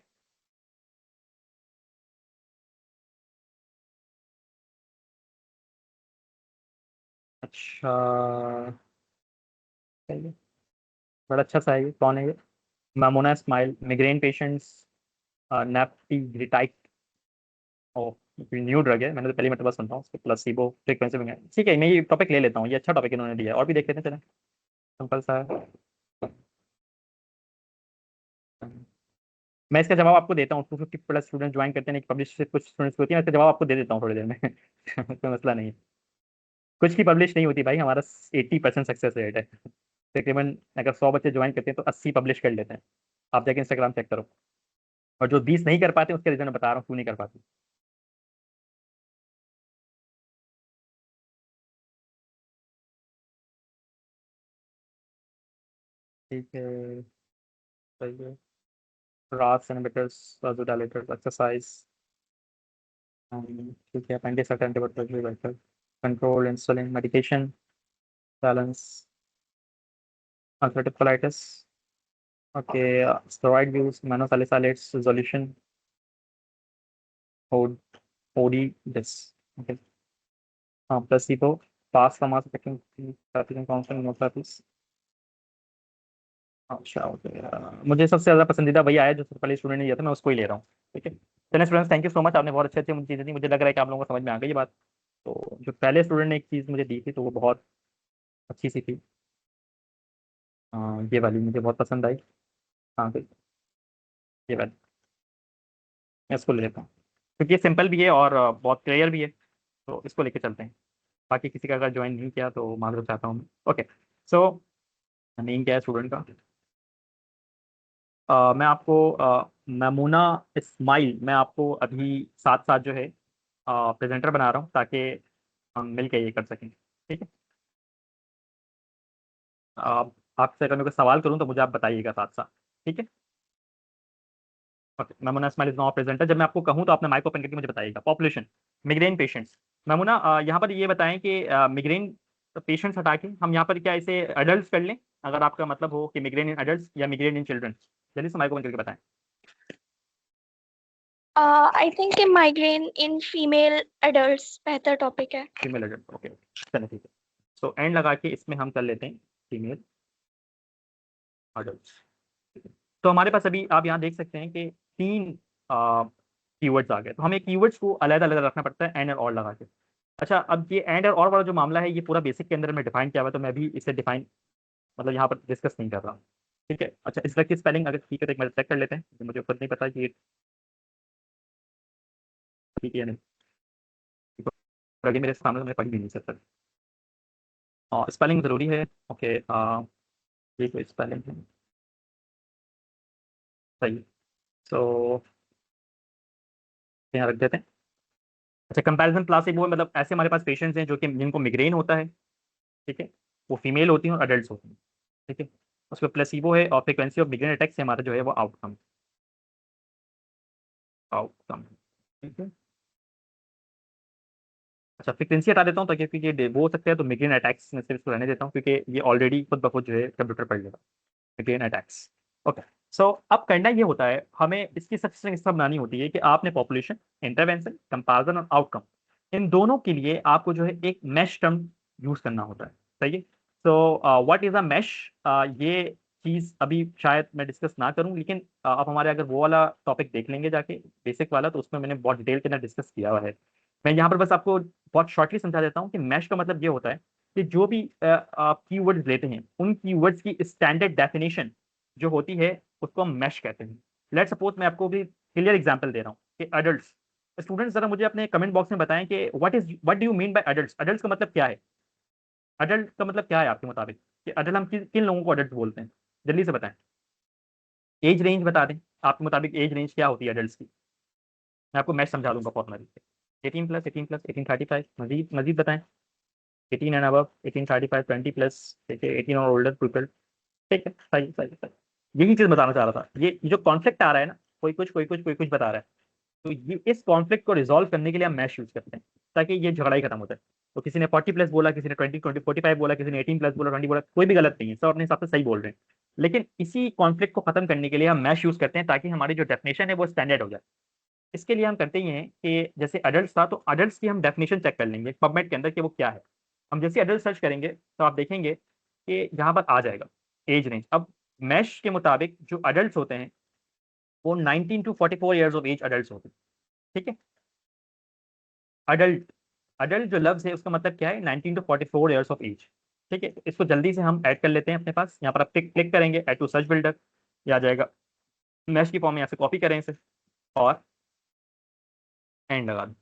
अच्छा, सही है, बड़ा अच्छा सा है ये, कौन है ये, मामोना स्माइल, मिग्रेन पेशेंट्स, नेफ्टिग्रिटाइट, ओ न्यू ड्रग है, मैंने तो पहली मरतबा सुन रहा हूँ, उसके प्लसीबो फ्रीक्वेंसी में, ठीक है, मैं ये टॉपिक ले लेता हूँ, ये अच्छा टॉपिक इन्होंने दिया है, और भी देख लेते हैं, चलें, सिंपल सा है। मैं इसका जवाब आपको देता हूँ, 250 प्लस स्टूडेंट ज्वाइन करते हैं, पब्लिश कुछ स्टूडेंट्स होती है, मैं इसका जवाब आपको दे देता हूँ थोड़ी देर में कोई मसला नहीं है, कुछ की पब्लिश नहीं होती भाई, हमारा 80% सक्सेस रेट है, तकरीबन अगर 100 बच्चे ज्वाइन करते हैं तो 80 पब्लिश कर लेते हैं, आप जाके इंस्टाग्राम चेक करो, और जो 20 नहीं कर पाते उसके रीजन मैं बता रहा हूँ क्यों नहीं कर पाते। ठीक है, सही है, RAS इनहिबिटर्स, vasodilators, एक्सरसाइज, ठीक है, appendix antibiotic, control, insulin, medication, balance, ulcerative colitis, okay, steroid use, monosalicylates solution, OD this, okay, हाँ प्लेसिबो, पास का मास effective pathogen counselling, no therapies, अच्छा ओके, मुझे सबसे ज़्यादा पसंदीदा वही आया जो सबसे पहले स्टूडेंट ने दिया था, मैं उसको ही ले रहा हूँ, ठीक है। चलिए students, thank you so much, आपने बहुत अच्छे अच्छे मुझे चीज़ें दी, मुझे लग रहा है कि आप लोगों को समझ में आ गई ये बात। तो जो पहले स्टूडेंट ने एक चीज़ मुझे दी थी तो वो बहुत अच्छी सी थी, ये वाली मुझे बहुत पसंद आई, हाँ भाई, ये वाली मैं इसको ले लेता हूँ, क्योंकि ये सिंपल भी है और बहुत क्लियर भी है, तो इसको लेके चलते हैं। बाकी किसी का अगर ज्वाइन नहीं किया तो माजूर चाहता हूँ, ओके। सो नेम क्या है स्टूडेंट का, मैं आपको नमूना इस्माइल, मैं आपको अभी साथ साथ जो है प्रेजेंटर बना रहा हूँ ताकि हम मिल के ये कर सकें, ठीक है। आप आपसे अगर मैं कोई सवाल करूँ तो मुझे आप बताइएगा साथ साथ, ठीक है। ओके, नमूना इस्माइल इज नाउ प्रेजेंटर, जब मैं आपको कहूँ तो आपने माइक ओपन करके मुझे बताइएगा। पॉपुलेशन, मिग्रेन पेशेंट्स, नमूना यहाँ पर ये बताएं कि मिग्रेन पेशेंट्स हटा के हम यहाँ पर क्या इसे एडल्ट कर लें, अगर आपका मतलब हो कि मिग्रेन इन एडल्ट या मिग्रेन इन चिल्ड्रन, जल्दी से माइक ओपन करके बताएं। आई थिंक कि माइग्रेन इन फीमेल एडल्ट्स बेहतर टॉपिक है। फीमेल एडल्ट, ओके, चलिए ठीक है। सो एंड लगा के इसमें हम कर लेते हैं फीमेल एडल्ट। तो हमारे पास अभी आप यहाँ देख सकते हैं कि 3 कीवर्ड्स आ गए, तो हमें कीवर्ड्स को अलग अलग रखना पड़ता है एंड और लगा के। अच्छा, अब ये एंड और वाला जो मामला है ये पूरा बेसिक के अंदर में डिफाइन किया हुआ है, तो मैं भी इसे डिफाइन मतलब यहाँ पर डिस्कस नहीं कर रहा हूँ, ठीक है। अच्छा, इस ड्रग की स्पेलिंग अगर ठीक है तो एक बार चेक कर लेते हैं, मुझे खुद नहीं पता कि ये ठीक है या नहीं, ड्रग मेरे सामने तो मैं पढ़ भी नहीं सकता, और स्पेलिंग जरूरी है, ओके। ये कोई स्पेलिंग है, सही है। सो यहाँ रख देते हैं। अच्छा, कंपैरिजन प्लासिबो मतलब ऐसे हमारे पास पेशेंट्स हैं जो कि जिनको मिग्रेन होता है, ठीक है, वो फीमेल होती हैं और अडल्ट होती हैं, ठीक है। उसमें प्लेसिबो है और फ्रिक्वेंसी ऑफ मिग्रेन अटैक से हमारा जो है वो आउटकम आउटकम ठीक है। अच्छा, फ्रिक्वेंसी हटा देता हूँ ताकि क्योंकि ये वो हो सकता है, तो मिग्रेन अटैक्स में सिर्फ इसको रहने देता हूँ क्योंकि ये ऑलरेडी खुद ब खुद जो है कंप्यूटर पढ़ लेगा मिग्रेन अटैक्स। ओके, सो अब करना ये होता है, हमें इसकी सबसे हिस्सा बनानी होती है कि आपने पॉपुलेशन, इंटरवेंशन, कंपैरिजन और आउटकम, इन दोनों के लिए आपको जो है एक मैश टर्म यूज करना होता है, सही है। So what is a MeSH, ये चीज अभी शायद मैं डिस्कस ना करूं, लेकिन आप हमारे अगर वो वाला टॉपिक देख लेंगे जाके बेसिक वाला, तो उसमें मैंने बहुत डिटेल के अंदर डिस्कस किया हुआ है। मैं यहाँ पर बस आपको बहुत शॉर्टली समझा देता हूँ कि मैश का मतलब ये होता है कि जो भी आप कीवर्ड्स लेते हैं, उन कीवर्ड्स की स्टैंडर्ड डेफिनेशन जो होती है उसको हम मैश कहते हैं। लेट सपोज मैं आपको भी क्लियर एग्जांपल दे रहा हूँ कि अडल्ट्स, स्टूडेंट्स जरा मुझे अपने कमेंट बॉक्स में बताएं कि what do you mean by adults, adults का मतलब क्या है, अडल्ट का मतलब क्या है आपके मुताबिक, कि अडल्ट हम किन लोगों को अडल्ट बोलते हैं, जल्दी से बताएं। एज रेंज बता दें, आपके मुताबिक एज रेंज क्या होती है अडल्ट्स की, मैं आपको मैच समझा दूंगा फॉर्मली। 18+, 18+, 1835, मजीद मजीद बताएं। 18 एंड अबव, 1835, 20+, ठीक है, 18 और ओल्डर पीपल, ठीक है, सही सही सही। यही चीज बताना चाह रहा था, ये जो कॉन्फ्लिक्ट आ रहा है ना, कोई कुछ बता रहा है, तो ये इस कॉन्फ्लिक्ट को रिजॉल्व करने के लिए हम मैश यूज करते हैं ताकि ये झगड़ा ही खत्म होता है। तो किसी ने 40+ बोला, किसी ने 20 45 बोला, किसी ने 18+ बोला, 20 बोला, कोई भी गलत नहीं है, सब अपने हिसाब से सही बोल रहे हैं। लेकिन इसी कॉन्फ्लिक्ट को खत्म करने के लिए हम मैश यूज करते हैं ताकि हमारी जो डेफिनेशन है वो स्टैंडर्ड हो जाए। इसके लिए हम करते ही हैं कि जैसे अडल्ट था, तो अडल्ट की हम डेफिनेशन चेक कर लेंगे पबमेड के अंदर कि वो क्या है। हम जैसे अडल्ट सर्च करेंगे तो आप देखेंगे कि यहाँ पर आ जाएगा एज रेंज। अब मैश के मुताबिक जो अडल्ट होते हैं वो 19 to 44 years of age adult होते हैं, ठीक है। अडल्ट, अडल्ट जो लफ्ज है उसका मतलब क्या है, 19 to 44 ईयर्स ऑफ एज, ठीक है। इसको जल्दी से हम ऐड कर लेते हैं अपने पास, यहाँ पर आप क्लिक करेंगे ऐड टू सर्च बिल्डर, ये आ जाएगा मैश की फॉर्म में, यहाँ से कॉपी करें इसे और एंड लगा दें,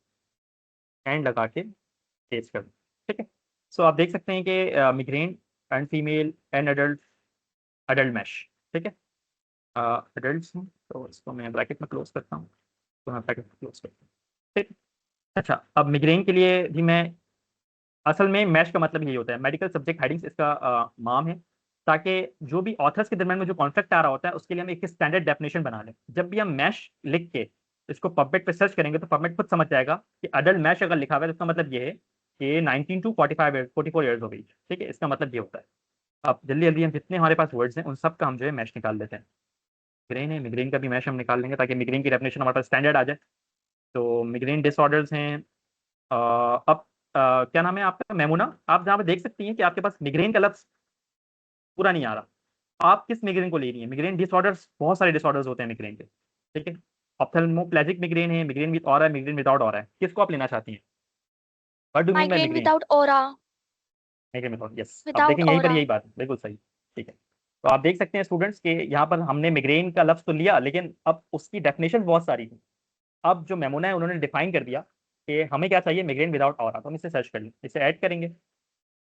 एंड लगा के पेस्ट कर दें, ठीक है। सो आप देख सकते हैं कि migraine and female and adult, adult MeSH, ठीक है। अडल्ट तो इसको मैं ब्रैकेट में क्लोज करता हूँ, तो मैं ब्रैकेट क्लोज करता हूँ, ठीक है। अच्छा, अब मिग्रेन के लिए भी मैं, असल में मैश का मतलब यही होता है, मेडिकल सब्जेक्ट हेडिंग्स इसका नाम है, ताकि जो भी ऑथर्स के दरम्यान में जो कॉन्फ्लिक्ट आ रहा होता है उसके लिए हम एक स्टैंडर्ड डेफिनेशन बना लें। जब भी हम मैश लिख के इसको पबमेड पे सर्च करेंगे तो पबमेड खुद समझ जाएगा कि अडल्ट मैश अगर लिखा हुआ है तो इसका मतलब ये है कि 19 to 44 ईयर्स ऑफ एज, ठीक है, इसका मतलब ये होता है। अब जल्दी जल्दी हम जितने हमारे पास वर्ड्स हैं उन सब का हम जो है मैश निकाल लेते हैं। मिग्रेन है, मिग्रेन का भी मैश हम निकाल लेंगे ताकि मिग्रेन की डेफिनेशन हमारे पास स्टैंडर्ड आ जाए। तो मिग्रेन डिसऑर्डर्स हैं, अब क्या नाम है आपका, मेमुना, आप जहाँ पे देख सकती हैं कि आपके पास मिग्रेन का लफ्ज पूरा नहीं आ रहा, आप किस मिग्रेन को ले रही हैं। मिग्रेन डिसऑर्डर्स, बहुत सारे डिसऑर्डर्स होते हैं मिग्रेन के, ठीक है। ऑप्थेल्मोप्लेजिक मिग्रेन है, मिग्रेन विद ऑरा है, मिग्रेन विदाउट ऑरा है, किसको आप लेना चाहती हैं, what do mean by Migraine migraine. without aura. Migraine without, yes, आप Without देखें यहीं पर aura. यही बात है, बिल्कुल सही, ठीक है। तो आप देख सकते हैं स्टूडेंट्स के यहाँ पर हमने मिग्रेन का लफ्ज तो लिया, लेकिन अब उसकी डेफिनेशन बहुत सारी है। अब जो मेमोना है उन्होंने डिफाइन कर दिया कि हमें क्या चाहिए, मिग्रेन विदाउट ऑरा, तो हम इसे सर्च कर लें, इसे ऐड करेंगे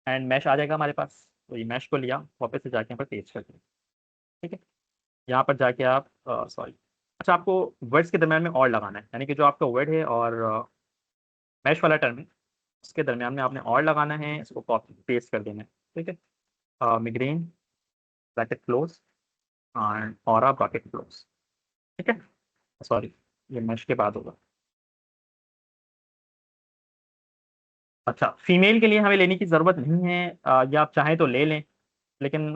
एंड मैश आ जाएगा हमारे पास। तो ये मैश को लिया, वापस से जाके यहाँ पर पेस्ट कर दिया, ठीक है। यहाँ पर जाके आप सॉरी, अच्छा, आपको वर्ड्स के दरम्यान में और लगाना है, यानी कि जो आपका वर्ड है और मैश वाला टर्म है उसके दरम्यान में आपने और लगाना है, इसको कॉपी पेस्ट कर देना है, ठीक है। Migraine bracket close and aura bracket close, ठीक है। सॉरी, ये मैश के बाद होगा। अच्छा, फीमेल के लिए हमें लेने की ज़रूरत नहीं है, या आप चाहें तो ले लें, लेकिन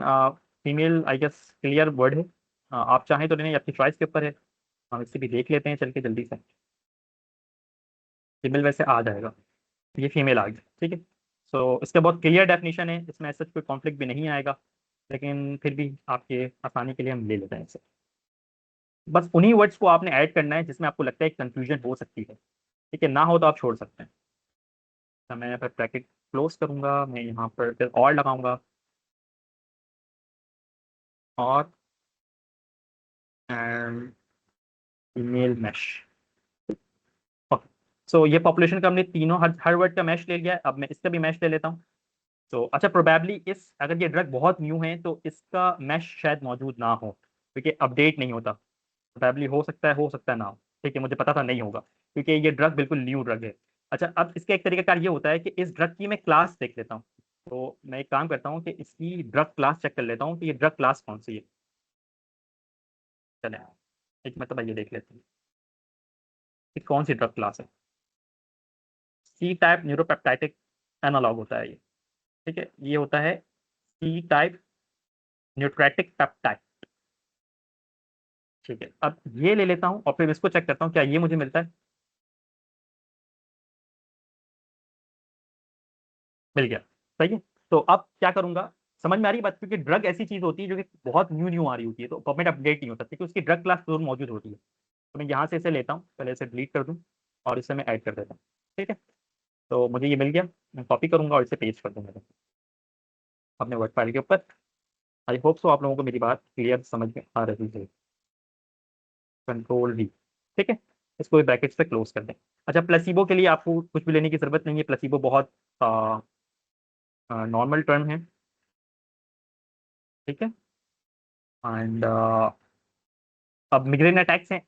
female I guess clear word है, आप चाहें तो लें, आपकी चॉइस के ऊपर है। हम इसे भी देख लेते हैं चल के जल्दी से, फीमेल वैसे आ जाएगा, ये फीमेल आ गया, ठीक है। सो इसका बहुत क्लियर डेफिनेशन है, इसमें ऐसा कोई कॉन्फ्लिक्ट भी नहीं आएगा, लेकिन फिर भी आपके आसानी के लिए हम ले लेते हैं इसे। बस उन्हीं वर्ड्स को आपने ऐड करना है जिसमें आपको लगता है कंफ्यूजन हो सकती है, ठीक है, ना हो तो आप छोड़ सकते हैं। तो मैं यहाँ पर ब्रैकेट क्लोज करूंगा, मैं यहाँ पर फिर और लगाऊंगा और एंड ईमेल मैश, ओके। सो ये पॉपुलेशन का हमने तीनों हर वर्ड का मैश ले लिया है, अब मैं इसका भी मैश ले लेता हूँ। तो अच्छा, प्रोबेबली इस, अगर ये ड्रग बहुत न्यू है तो इसका मैश शायद मौजूद ना हो क्योंकि अपडेट नहीं होता। प्रोबेबली हो सकता है ना हो। ठीक है, मुझे पता था नहीं होगा क्योंकि ये ड्रग बिल्कुल न्यू ड्रग है। अच्छा, अब इसका एक तरीका कार ये होता है कि इस ड्रग की मैं क्लास देख लेता हूँ। तो मैं एक काम करता हूँ कि इसकी ड्रग क्लास चेक कर लेता हूँ कि ये ड्रग क्लास कौन सी है। चले एक मतलब ये देख लेते हैं कि कौन सी ड्रग क्लास है। सी टाइप न्यूरोपेप्टाइटिक एनालॉग होता है ये। ठीक है, ये होता है सी टाइप न्यूट्रेटिक पेप्टाइड। ठीक है, अब ये ले लेता हूँ और फिर इसको चेक करता हूँ क्या ये मुझे मिलता है। मिल गया। सही है। तो अब क्या करूंगा, समझ में आ रही है बात, क्योंकि ड्रग ऐसी चीज होती है जो कि बहुत न्यू न्यू आ रही होती है, तो पबमेड अपडेट नहीं होता क्योंकि उसकी ड्रग क्लास जरूर मौजूद होती है। तो मैं यहाँ से इसे लेता हूँ, पहले इसे डिलीट कर दूँ और इसे मैं ऐड कर देता हूँ। ठीक है, तो मुझे ये मिल गया। मैं कॉपी करूंगा और इसे पेस्ट कर दूंगा अपने वर्ड फाइल के ऊपर। आई होप सो आप लोगों को मेरी बात क्लियर समझ में आ रही है। Control V। ठीक है, इसको ब्रैकेट से क्लोज कर दें। अच्छा, प्लेसिबो के लिए आपको कुछ भी लेने की जरूरत नहीं है। प्लेसिबो बहुत नॉर्मल टर्म है। ठीक है, एंड अब मिग्रेन अटैक्स हैं,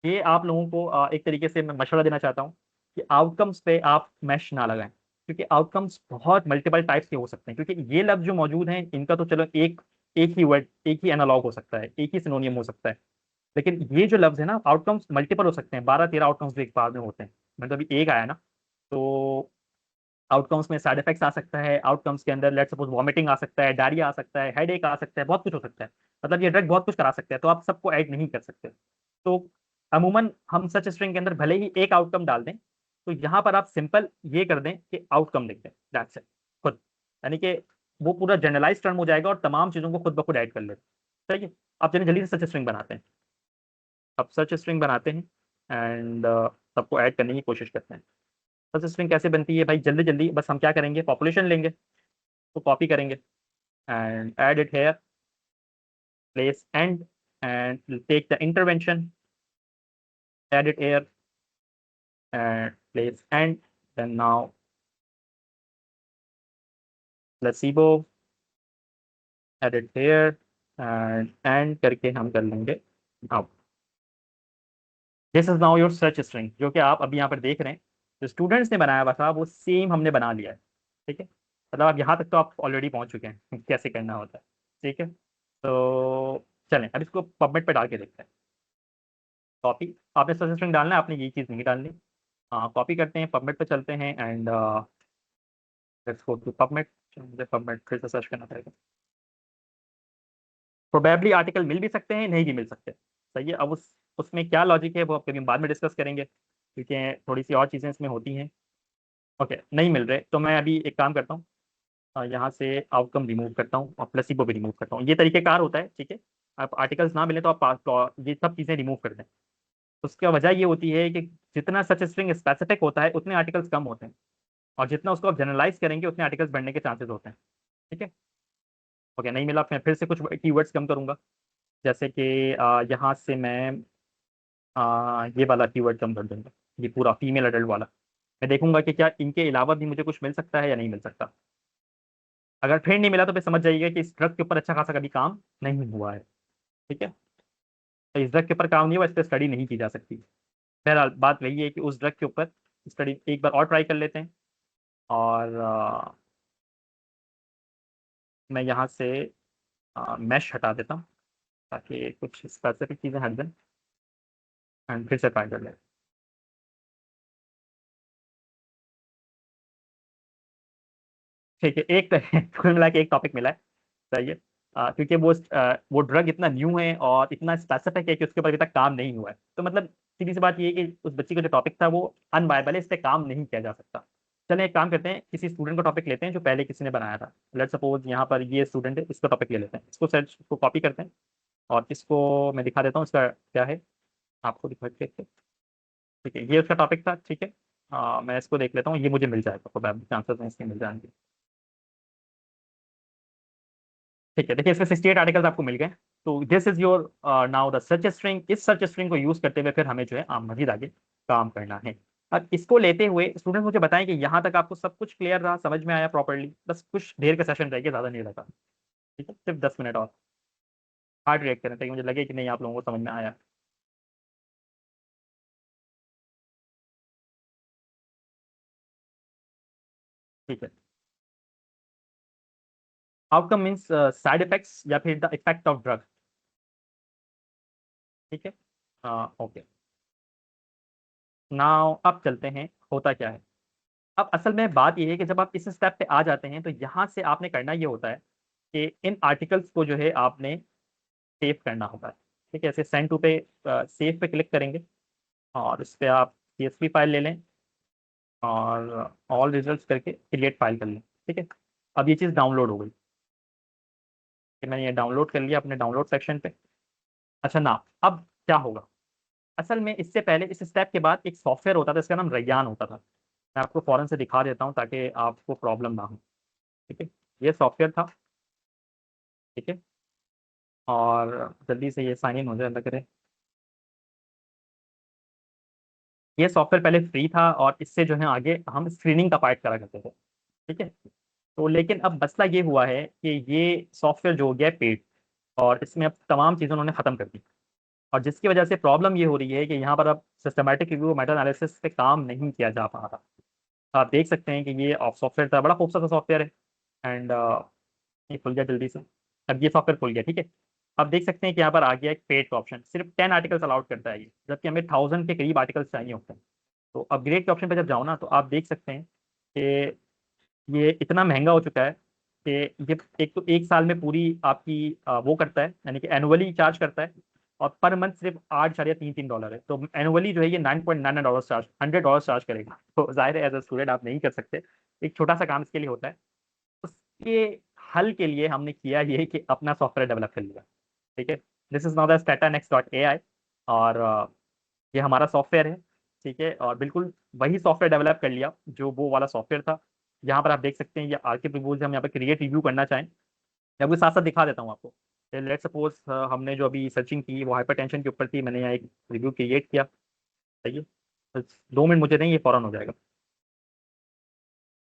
ये आप लोगों को एक तरीके से मैं मशवरा देना चाहता हूँ कि आउटकम्स पे आप मैश ना लगाएं, क्योंकि आउटकम्स बहुत मल्टीपल टाइप्स के हो सकते हैं। क्योंकि ये लफ्ज जो मौजूद हैं इनका तो चलो एक एक ही वर्ड, एक ही एनालॉग हो सकता है, एक ही सिनोनियम हो सकता है। लेकिन ये जो लफ्ज है ना, आउटकम्स मल्टीपल हो सकते हैं, 12-13 आउटकम्स भी एक बार में होते हैं। मतलब अभी एक आया ना, तो आउटकम्स में साइड इफेक्ट्स आ सकता है, आउटकम्स के अंदर लेट्स सपोज वॉमिटिंग आ सकता है, डायरिया आ सकता है, हेडेक आ सकता है, बहुत कुछ हो सकता है। मतलब ये ड्रग बहुत कुछ करा सकते हैं, तो आप सबको ऐड नहीं कर सकते। तो अमूमन हम सच स्ट्रिंग के अंदर भले ही एक आउटकम डाल दें, तो यहाँ पर आप सिंपल ये कर दें कि आउटकम लिख दें, दैट्स इट खुद। यानी कि वो पूरा जनरलाइज टर्म हो जाएगा और तमाम चीज़ों को खुद ब खुद ऐड कर लेते हैं। ठीक है, आप चलिए जल्दी से सच स्ट्रिंग बनाते हैं। अब सर्च स्ट्रिंग बनाते हैं एंड सबको ऐड करने की कोशिश करते हैं। सर्च स्ट्रिंग कैसे बनती है भाई, जल्दी जल्दी बस हम क्या करेंगे, पॉपुलेशन लेंगे, तो कॉपी करेंगे and add it here, place and take the intervention, add it here and place and, then now placebo, add it here and करके हम कर लेंगे now. This is now your search string, जो कि आप अभी यहाँ पर देख रहे हैं, जो स्टूडेंट्स ने बनाया हुआ था वो सेम हमने बना लिया है। ठीक है, मतलब अब यहाँ तक तो आप ऑलरेडी पहुँच चुके हैं कैसे करना होता है। ठीक है, तो चलें अब इसको पबमेट पे डाल के देखते हैं। कॉपी, आपने सर्च स्ट्रिंग डालना है, आपने ये चीज़ नहीं डालनी। हाँ, कॉपी करते हैं, पबमेट पे चलते हैं and let's go to PubMed. मुझे पबमेट फिर से सर्च करना पड़ेगा। प्रोबेबली आर्टिकल मिल भी सकते हैं, नहीं भी मिल सकते। सही है, अब उसमें क्या लॉजिक है वो कभी हम बाद में डिस्कस करेंगे, क्योंकि थोड़ी सी और चीज़ें इसमें होती हैं। ओके, नहीं मिल रहे तो मैं अभी एक काम करता हूँ, यहाँ से आउटकम रिमूव करता हूँ और प्लेसिबो भी रिमूव करता हूँ। ये तरीकेकार होता है। ठीक है, आप आर्टिकल्स ना मिले तो आप ये सब चीज़ें रिमूव कर दें। उसकी वजह ये होती है कि जितना सच स्ट्रिंग स्पेसिफिक होता है उतने आर्टिकल्स कम होते हैं, और जितना उसको आप जनरलाइज करेंगे उतने आर्टिकल्स बढ़ने के चांसेस होते हैं। ठीक है, ओके, नहीं मिला, मैं फिर से कुछ कीवर्ड्स कम करूंगा, जैसे कि यहाँ से मैं ये वाला कीवर्ड कम कर दूंगा, ये पूरा फीमेल अडल्ट वाला। मैं देखूंगा कि क्या इनके अलावा भी मुझे कुछ मिल सकता है या नहीं मिल सकता। अगर फिर नहीं मिला तो फिर समझ जाइएगा कि इस ड्रग के ऊपर अच्छा खासा कभी काम नहीं हुआ है। ठीक है, तो इस ड्रग के ऊपर काम नहीं हुआ, इस पर स्टडी नहीं की जा सकती। बहरहाल बात वही है कि उस ड्रग के ऊपर स्टडी एक बार और ट्राई कर लेते हैं। और मैं यहाँ से मैश हटा देता हूँ ताकि कुछ स्पेसिफिक चीज़ें हट जाएं एंड फिर से ट्राई कर लें। ठीक है, एक कुल मिला के एक टॉपिक मिला है। सही है, क्योंकि वो ड्रग इतना न्यू है और इतना स्पेसिफिक है कि उसके ऊपर अभी तक काम नहीं हुआ है। तो मतलब सीधी सी बात ये है कि उस बच्ची का जो टॉपिक था वो अनवायबल है, इस पर काम नहीं किया जा सकता। चलें एक काम करते हैं, किसी स्टूडेंट का टॉपिक लेते हैं जो पहले किसी ने बनाया था। लेट सपोज यहाँ पर ये स्टूडेंट है, इसका टॉपिक ले लेते हैं, इसको सर्च इसको कॉपी करते हैं और इसको मैं दिखा देता हूँ इसका क्या है, आपको दिखा के। ठीक है, ये उसका टॉपिक था। ठीक है, मैं इसको देख लेता हूँ, ये मुझे मिल जाएगा, प्रोबेबली चांसेस हैं इसके मिल जाएंगे। ठीक है, देखिए इसमें 68 आर्टिकल्स आपको मिल गए। तो this is your now the search string. इस सर्च स्ट्रिंग को यूज करते हुए फिर हमें जो है मजीद आगे काम करना है। अब इसको लेते हुए स्टूडेंट मुझे बताएं कि यहाँ तक आपको सब कुछ क्लियर रहा, समझ में आया प्रॉपर्ली। बस कुछ देर का सेशन रहेगा, ज़्यादा नहीं लगा। ठीक है, सिर्फ 10 मिनट और हार्ड रिएक्ट करें ताकि मुझे लगे कि नहीं आप लोगों को समझ में आया। ठीक है। आउटकम मीन्स साइड इफेक्ट्स या फिर द इफेक्ट ऑफ ड्रग। ठीक है, ओके। नाउ अब चलते हैं होता क्या है। अब असल में बात यह है कि जब आप इस स्टेप पे आ जाते हैं तो यहाँ से आपने करना ये होता है कि इन आर्टिकल्स को जो है आपने सेव करना होता है। ठीक है, ऐसे सेंड टू पे सेव पे क्लिक करेंगे और इस पे आप CSV फाइल ले लें और ऑल रिजल्ट्स करके क्रिएट फाइल कर लें। ठीक है, अब ये चीज़ डाउनलोड हो गई कि मैंने ये डाउनलोड कर लिया अपने डाउनलोड सेक्शन पे। अच्छा ना, अब क्या होगा। असल में इससे पहले इस स्टेप के बाद एक सॉफ्टवेयर होता था, इसका नाम रैयान होता था। मैं आपको फौरन से दिखा देता हूँ ताकि आपको प्रॉब्लम ना हो। ठीक है, ये सॉफ्टवेयर था। ठीक है, और जल्दी से ये साइन इन हो जाए अल्लाह करे। ये सॉफ्टवेयर पहले फ्री था और इससे जो है आगे हम स्क्रीनिंग का पार्ट करा करते थे। ठीक है, तो लेकिन अब मसला ये हुआ है कि ये सॉफ्टवेयर जो हो गया पेड और इसमें अब तमाम चीज़ें उन्होंने ख़त्म कर दी। और जिसकी वजह से प्रॉब्लम ये हो रही है कि यहाँ पर अब सिस्टमैटिक रिव्यू मेटा एनालिसिस पे काम नहीं किया जा पा रहा। आप देख सकते हैं कि ये ऑफ सॉफ्टवेयर था, बड़ा खूबसूरत सॉफ्टवेयर है। एंड ये खुल गया जल्दी से। अब ये सॉफ्टवेयर खुल गया। ठीक है, अब देख सकते हैं कि यहाँ पर आ गया एक पेड का ऑप्शन, सिर्फ 10 आर्टिकल्स अलाउड करता है ये, जबकि हमें 1000 के करीब आर्टिकल्स चाहिए होते हैं। तो अपग्रेड के ऑप्शन पर जब जाओ ना तो आप देख सकते हैं कि ये इतना महंगा हो चुका है कि ये एक तो एक साल में पूरी आपकी वो करता है, यानी कि एनुअली चार्ज करता है और पर मंथ सिर्फ $8.33 है। तो एनुअली जो है ये $9.99 चार्ज, $100 चार्ज करेगा। तो जाहिर है एज अ स्टूडेंट आप नहीं कर सकते। एक छोटा सा काम इसके लिए होता है। उसके हल के लिए हमने किया ये कि अपना सॉफ्टवेयर डेवलप कर लिया। ठीक है, this is not the statanext.ai और ये हमारा सॉफ्टवेयर है। ठीक है, और बिल्कुल वही सॉफ्टवेयर डेवलप कर लिया जो वो वाला सॉफ्टवेयर था। यहाँ पर आप देख सकते हैं ये आर्किव रिव्यूज, हम यहाँ पर क्रिएट रिव्यू करना चाहें, मैं आपको साथ साथ दिखा देता हूँ आपको। लेट सपोज हमने जो अभी सर्चिंग की वो हाइपरटेंशन के ऊपर थी, मैंने यहाँ एक रिव्यू क्रिएट किया। सही है, बस 2 मिनट मुझे दें, ये फौरन हो जाएगा।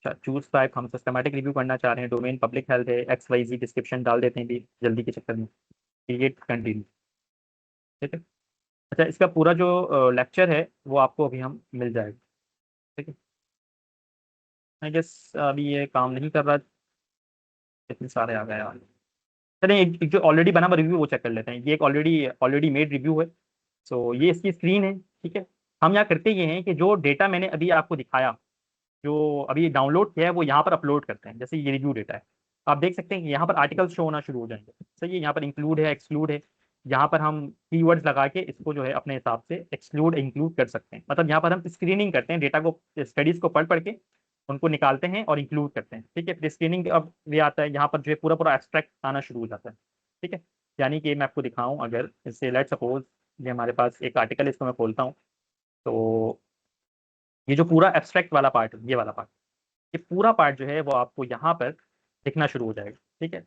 अच्छा, चूज टाइप हम सिस्टमैटिक रिव्यू करना चाह रहे हैं, डोमेन पब्लिक हेल्थ है, XYZ डिस्क्रिप्शन डाल देते हैं भी जल्दी के चक्कर में। Create continue. ठीक है, अच्छा इसका पूरा जो लेक्चर है वो आपको अभी हम मिल जाएगा। ठीक है, आई गेस अभी ये काम नहीं कर रहा, इतने सारे आ गए यार। चलिए एक जो ऑलरेडी बना हुआ रिव्यू वो चेक कर लेते हैं। ये एक ऑलरेडी ऑलरेडी मेड रिव्यू है। सो ये इसकी स्क्रीन है। ठीक है, हम यहाँ करते ये हैं कि जो डेटा मैंने अभी आपको दिखाया, जो अभी डाउनलोड किया है, वो यहाँ पर अपलोड करते हैं। जैसे ये रिव्यू डेटा है, आप देख सकते हैं कि यहाँ पर आर्टिकल्स शो होना शुरू हो जाएंगे। सही है, यहाँ पर इंक्लूड है, एक्सक्लूड है। यहाँ पर हम कीवर्ड्स लगा के इसको जो है अपने हिसाब से एक्सक्लूड इंक्लूड कर सकते हैं। मतलब यहाँ पर हम स्क्रीनिंग करते हैं, डेटा को स्टडीज को पढ़ पढ़ के उनको निकालते हैं और इंक्लूड करते हैं। ठीक है, फिर स्क्रीनिंग अब ये आता है, यहाँ पर जो है पूरा पूरा एब्स्ट्रैक्ट आना शुरू हो जाता है। ठीक है, यानी कि मैं आपको दिखाऊं, अगर इससे लेट सपोज ये हमारे पास एक आर्टिकल है, इसको मैं खोलता हूँ तो ये जो पूरा एब्स्ट्रैक्ट वाला पार्ट है, ये वाला पार्ट, ये पूरा पार्ट जो है वो आपको यहाँ पर दिखना शुरू हो जाएगा। ठीक है,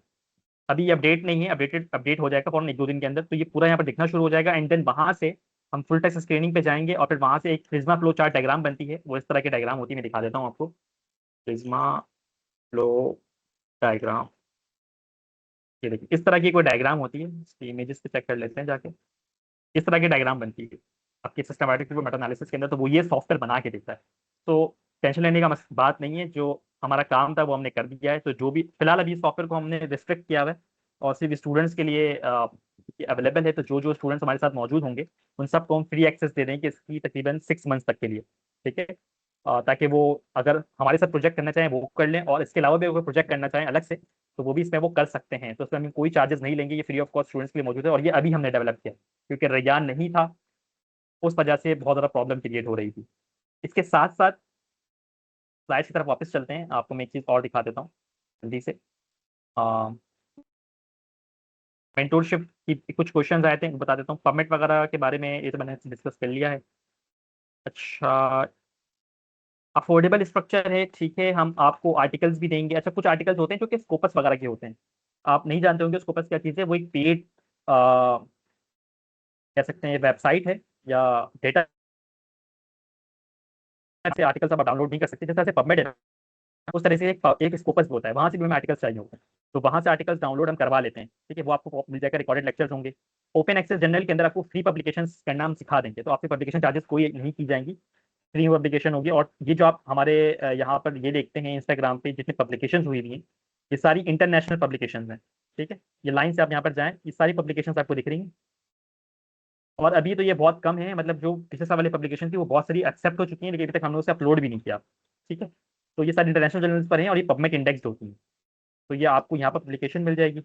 अभी ये अपडेट नहीं है, अपडेट हो जाएगा फौरन 1-2 दिन के अंदर। तो ये पूरा यहाँ पर दिखना शुरू हो जाएगा एंड देन वहाँ से हम फुल टेक्स्ट स्क्रीनिंग पे जाएंगे और फिर वहाँ से एक प्रिज्मा फ्लो चार्ट डायग्राम बनती है। वो इस तरह की डायग्राम होती है, मैं दिखा देता हूँ आपको। प्रिज्मा फ्लो डायग्राम, ये देखिए इस तरह की कोई डायग्राम होती है। इसकी इमेजेस पे चेक कर लेते हैं जाके। इस तरह की डायग्राम बनती है आपकी सिस्टमैटिक मेटा एनालिसिस के अंदर, तो वो ये सॉफ्टवेयर बना के देता है। तो टेंशन लेने का बात नहीं है, जो हमारा काम था वो हमने कर दिया है। तो जो भी फिलहाल अभी सॉफ्टवेयर को हमने रिस्ट्रिक्ट किया हुआ है और सिर्फ स्टूडेंट्स के लिए अवेलेबल है। तो जो जो स्टूडेंट्स हमारे साथ मौजूद होंगे उन सबको हम फ्री एक्सेस दे देंगे इसकी तकरीबन 6 मंथ्स तक के लिए। ठीक है, ताकि वो अगर हमारे साथ प्रोजेक्ट करना चाहें वो कर लें, और इसके अलावा भी अगर प्रोजेक्ट करना चाहें अलग से तो वो भी इसमें वो कर सकते हैं। तो इसमें हम कोई चार्जेस नहीं लेंगे, ये फ्री ऑफ कॉस्ट स्टूडेंट्स के लिए मौजूद है। और ये अभी हमने डेवलप किया क्योंकि रैयान नहीं था, उस वजह से बहुत ज़्यादा प्रॉब्लम क्रिएट हो रही थी। इसके साथ साथ स्लाइड्स की तरफ वापस चलते हैं, आपको मैं एक चीज़ और दिखा देता हूँ जल्दी से। मेंटोरशिप की कुछ क्वेश्चंस आए थे, बता देता हूँ। पबमेट वगैरह के बारे में ये तो मैंने डिस्कस कर लिया है। अच्छा, अफोर्डेबल स्ट्रक्चर है। ठीक है, हम आपको आर्टिकल्स भी देंगे। अच्छा, कुछ आर्टिकल्स होते हैं जो कि स्कोपस वगैरह के होते हैं, आप नहीं जानते होंगे स्कोपस क्या चीज़ है। वो एक पेड कह सकते हैं वेबसाइट है या डेटा से आर्टिकल्स आप डाउनलोड नहीं कर सकते। जैसे पबमेड है ना, उस तरह से एक स्कोपस होता है, वहाँ से भी हमें आर्टिकल्स चाहिए होते हैं। तो वहाँ से आर्टिकल्स डाउनलोड हम करवा लेते हैं। ठीक है, वो आपको मिल जाएगा, रिकॉर्डेड लेक्चर्स होंगे। ओपन एक्सेस जनरल के अंदर आपको फ्री पब्लिकेशंस करना हम सिखा देंगे, तो आपसे पब्लिकेशन चार्जेस कोई नहीं की जाएंगी। फ्री पब्लिकेशन होगी। और ये जो आप हमारे यहाँ पर ये देखते हैं इंस्टाग्राम पे जितनी पब्लिकेशन हुई हुई हैं, ये सारी इंटरनेशनल पब्लिकेशन हैं। ठीक है, ये लाइन से आप यहाँ पर जाएं, ये सारी पब्लिकेशन आपको दिख रही हैं। और अभी तो ये बहुत कम है, मतलब जो पिछले साल वाली पब्लिकेशन थी वो बहुत सारी एक्सेप्ट हो चुकी हैं, लेकिन अभी तक हमने उसे अपलोड भी नहीं किया। ठीक है, तो ये सारी इंटरनेशनल जर्नल्स पर हैं और ये पबमेड इंडेक्स होती हैं। तो ये आपको यहाँ पर पब्लिकेशन मिल जाएगी।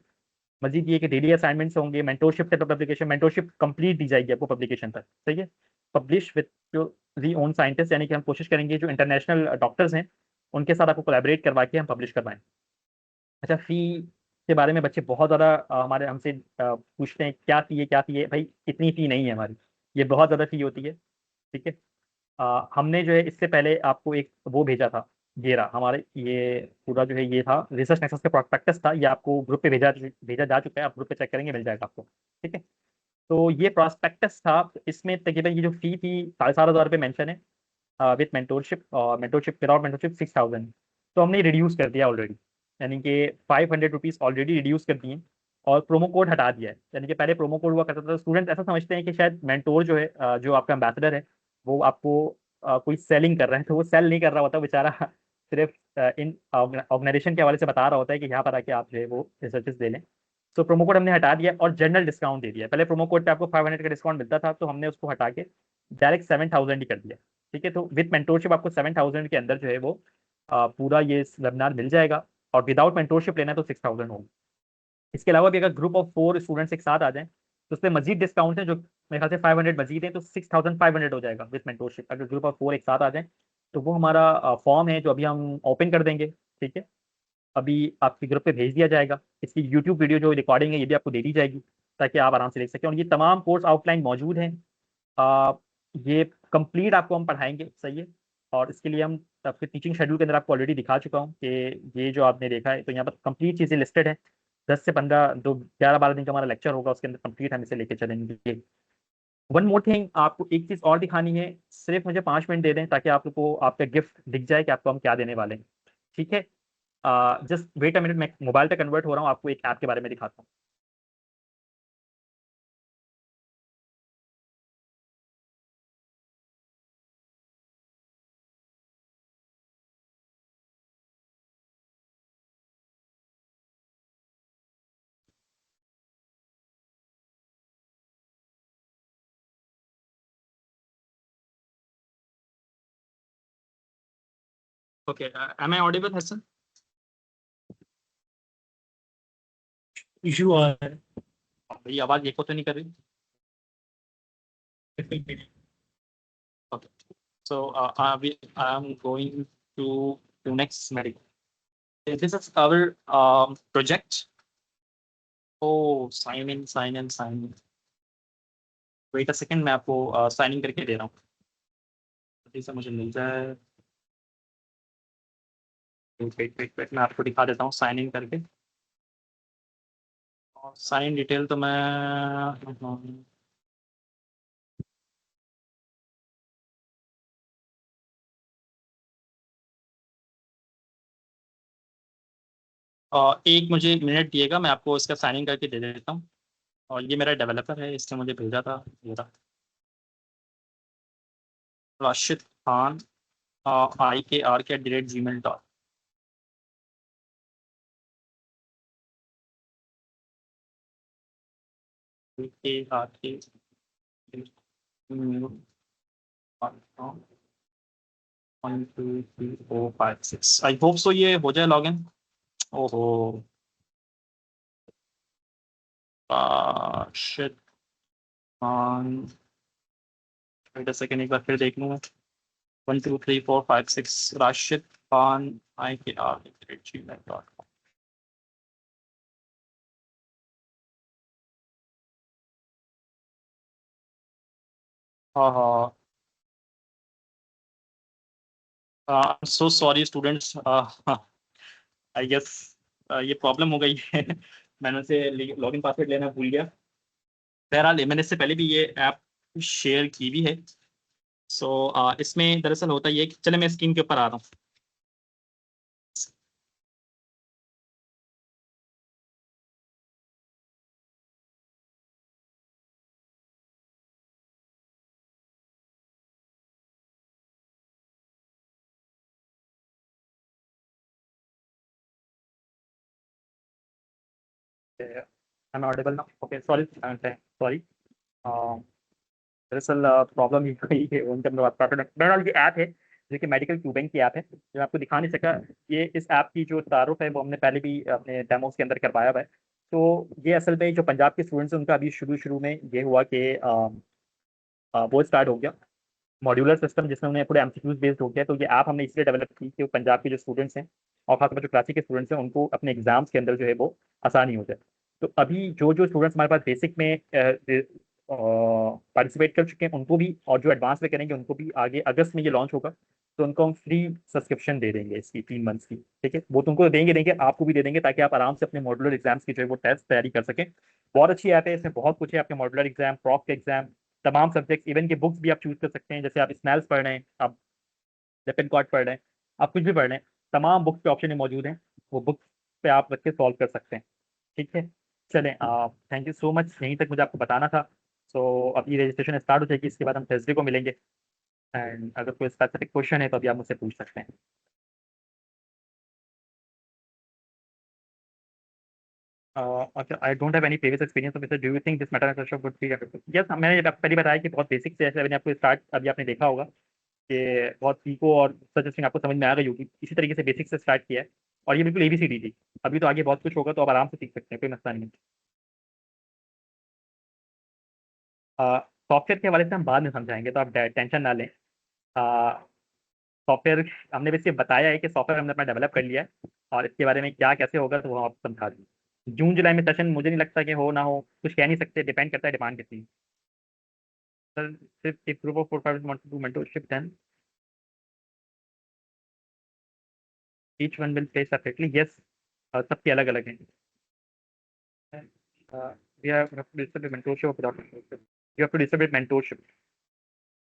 मजीद ये कि डेली असाइनमेंट्स होंगे, mentorship type of publication, mentorship complete the जाएगी आपको पब्लिकेशन तक। सही है, पब्लिश विद जो री ओन साइंटिस्ट, यानी कि हम कोशिश करेंगे जो इंटरनेशनल डॉक्टर्स हैं उनके साथ आपको कोलैबोरेट करवा के हम पब्लिश करवाएं। अच्छा, फी के बारे में बच्चे बहुत ज़्यादा हमारे हमसे पूछते हैं क्या फ़ी है, क्या फ़ी है। भाई इतनी फ़ी नहीं है हमारी, ये बहुत ज़्यादा फ़ी होती है। ठीक है, हमने जो है इससे पहले आपको एक वो भेजा था, ये रहा हमारे, ये पूरा जो है ये था रिसर्च नेक्सस का प्रोस्पेक्टस था, ये आपको ग्रुप पे भेजा भेजा जा चुका है, आप ग्रुप पे चेक करेंगे मिल जाएगा आपको। ठीक है, तो ये प्रोस्पेक्टस था, इसमें तकरीबन ये जो फ़ी थी 7,500 रुपये मेंशन है विथ मेंटोरशिप, और मेंटोरशिप विदाउट मेंटोरशिप 6,000। तो हमने रिड्यूस कर दिया ऑलरेडी, यानी कि 500 रुपीज़ ऑलरेडी रिड्यूस कर दिए और प्रोमो कोड हटा दिया है। यानी कि पहले प्रोमो कोड हुआ करता था, स्टूडेंट ऐसा समझते हैं कि शायद मेंटोर जो है जो आपका एम्बेसडर है वो आपको कोई सेलिंग कर रहा है, तो वो सेल नहीं कर रहा होता बेचारा सिर्फ इन ऑर्गेनाइजेशन के हवाले से बता रहा होता है कि यहाँ पर आके आप जो है वो रिसर्चेस दे लें। तो प्रोमो कोड हमने हटा दिया और जनरल डिस्काउंट दे दिया। पहले प्रोमो कोड पे आपको 500 का डिस्काउंट मिलता था, तो हमने उसको हटा के डायरेक्ट 7,000 ही कर दिया। ठीक है, तो विद मेंटोरशिप आपको 7,000 के अंदर जो है वो पूरा ये वेबिनार मिल जाएगा, और विदाउट मेंटोरशिप लेना है तो 6,000 होगा। इसके अलावा भी अगर ग्रुप ऑफ 4 स्टूडेंट्स एक साथ आ जाएं तो उसमें मजीद डिस्काउंट है, जो मेरे ख्याल से 500 मजीद है, तो 6,500 हो जाएगा विद मेंटोरशिप, अगर ग्रुप ऑफ 4 एक साथ आ जाएं। तो वो हमारा फॉर्म है जो अभी हम ओपन कर देंगे। ठीक है, अभी आपके ग्रुप पे भेज दिया जाएगा। इसकी यूट्यूब वीडियो जो रिकॉर्डिंग है ये भी आपको दे दी जाएगी, ताकि आप आराम से देख सकें। और ये तमाम कोर्स आउटलाइन मौजूद हैं, आ, ये कंप्लीट आपको हम पढ़ाएंगे। सही है, और इसके लिए हम आपके टीचिंग शेड्यूल के अंदर आपको ऑलरेडी दिखा चुका हूँ कि ये जो आपने देखा है, तो यहाँ पर कंप्लीट चीज़ें लिस्टेड है। 10 से 15 जो 11-12 दिन का हमारा लेक्चर होगा उसके अंदर कंप्लीट हम इसे लेके चलेंगे। वन मोर थिंग, आपको एक चीज़ और दिखानी है, सिर्फ मुझे 5 मिनट दे दें ताकि आपको आपका गिफ्ट दिख जाए कि आपको हम क्या देने वाले हैं। ठीक है, जस्ट वेट अ मिनट, मैं मोबाइल पे कन्वर्ट हो रहा हूँ, आपको एक ऐप के बारे में दिखाता हूँ। Okay, am I audible Hasan? You are. भाई आवाज़ एको तो नहीं कर रही? Okay. So I am going to next medical. This is our project. Oh, sign in, sign in, sign in. Wait a second, मैं आपको साइन इन करके दे रहा हूँ, जल्दी से मुझे मिल जाए। वेट मैं आपको दिखा देता हूँ साइन इन करके। और साइन इन डिटेल तो मैं एक मुझे मिनट दिएगा, मैं आपको इसका साइन इन करके दे देता हूँ। और ये मेरा डेवलपर है, इसने मुझे भेजा था, ये रहा, Rashid Khan IKRK@gmail.com। IKRK 1 2 3 4 5 6, I hope so ये हो जाए लॉगिन। ओहो, shit on, wait a second, एक बार फिर देख लूँ मैं। 1 2 3 4 5 6 राशिद खान IKR@gmail.com। हाँ हाँ, so sorry students, I guess ये प्रॉब्लम हो गई है मैंने उसे लॉगिन पासवर्ड लेना भूल गया। बहरहाल मैंने इससे पहले भी ये ऐप शेयर की भी है। सो इसमें दरअसल होता ये है कि चले मैं स्क्रीन के ऊपर आ रहा हूँ। I'm audible now? Okay, sorry, sorry. दरअसल प्रॉब्लम ये हुई कि उनके अंदर मैकडोनल्ड की ऐप है जो कि मेडिकल क्यूबिंग की ऐप है, जो मैं आपको दिखा नहीं सका। ये इस ऐप की जो तारुफ है वो हमने पहले भी अपने डेमोस के अंदर करवाया हुआ है। तो ये असल में जो पंजाब के स्टूडेंट्स हैं उनका अभी शुरू में ये हुआ कि वो स्टार्ट हो गया मॉड्यूलर सिस्टम, जिसमें उन्हें पूरे एमसीक्यूज बेस्ड हो गया। तो ये ऐप हमने इसलिए डेवलप की कि वो पंजाब के जो स्टूडेंट्स हैं और खासतौर पर जो कराची के स्टूडेंट्स हैं उनको अपने एग्जाम्स के अंदर जो है वो आसानी हो जाए। तो अभी जो जो स्टूडेंट्स हमारे पास बेसिक में पार्टिसिपेट कर चुके हैं उनको भी, और जो एडवांस में करेंगे उनको भी आगे अगस्त में ये लॉन्च होगा। तो उनको हम फ्री सब्सक्रिप्शन दे देंगे इसकी 3 मंथ्स की। ठीक है, वो तुमको देंगे आपको भी दे देंगे, ताकि आप आराम से अपने मॉड्यूलर एग्जाम्स की जो है वो टेस्ट तैयारी कर सकें। बहुत अच्छी ऐप है, इसमें बहुत कुछ है। आपके मॉड्यूलर एग्जाम, प्रॉक के एग्जाम, तमाम सब्जेक्ट, इवन के बुक्स भी आप चूज कर सकते हैं। जैसे आप स्मेल्स पढ़ रहे हैं, आप लेपिन कॉर्ड पढ़ रहे हैं, आप कुछ भी पढ़ रहे हैं, तमाम बुक्स पे ऑप्शन मौजूद हैं। वो बुक्स पे आप रख के सॉल्व कर सकते हैं। ठीक है, चलें, थैंक यू सो मच, यहीं तक मुझे आपको बताना था। सो अभी रजिस्ट्रेशन स्टार्ट हो जाएगी, इसके बाद हम थर्सडे को मिलेंगे। एंड अगर कोई स्पेसिफिक क्वेश्चन है तो अभी आप मुझसे पूछ सकते हैं। अच्छा, I don't have any previous experience of, do you think this matter would be? Yes, मैंने पहले बताया कि बहुत बेसिक से, ऐसे मैंने आपको स्टार्ट अभी आपने देखा होगा कि बहुत सीखो और सजेस्टिंग आपको समझ में आ गई होगी। इसी तरीके से बेसिक से स्टार्ट किया है, और ये बिल्कुल ABCD थी। अभी तो आगे बहुत कुछ होगा, तो आप आराम से सीख सकते हैं, कोई मसला नहीं है। सॉफ्टवेयर के हवाले से हम बाद में समझाएंगे, तो आप टेंशन ना लें। सॉफ्टवेयर हमने बस ये बताया है कि सॉफ्टवेयर हमने अपना डेवलप कर लिया है, और इसके बारे में क्या कैसे होगा तो वो हम आपको समझा देंगे। जून जुलाई में सेशन मुझे नहीं लगता कि हो ना हो, कुछ कह नहीं सकते, डिपेंड करता है डिमांड कितनी है। सर, सिर्फ एक group of 4-5 want to do mentorship, then each one will pay separately. Yes, सबके अलग अलग हैं। We have to distribute mentorship without mentorship. You have to distribute mentorship.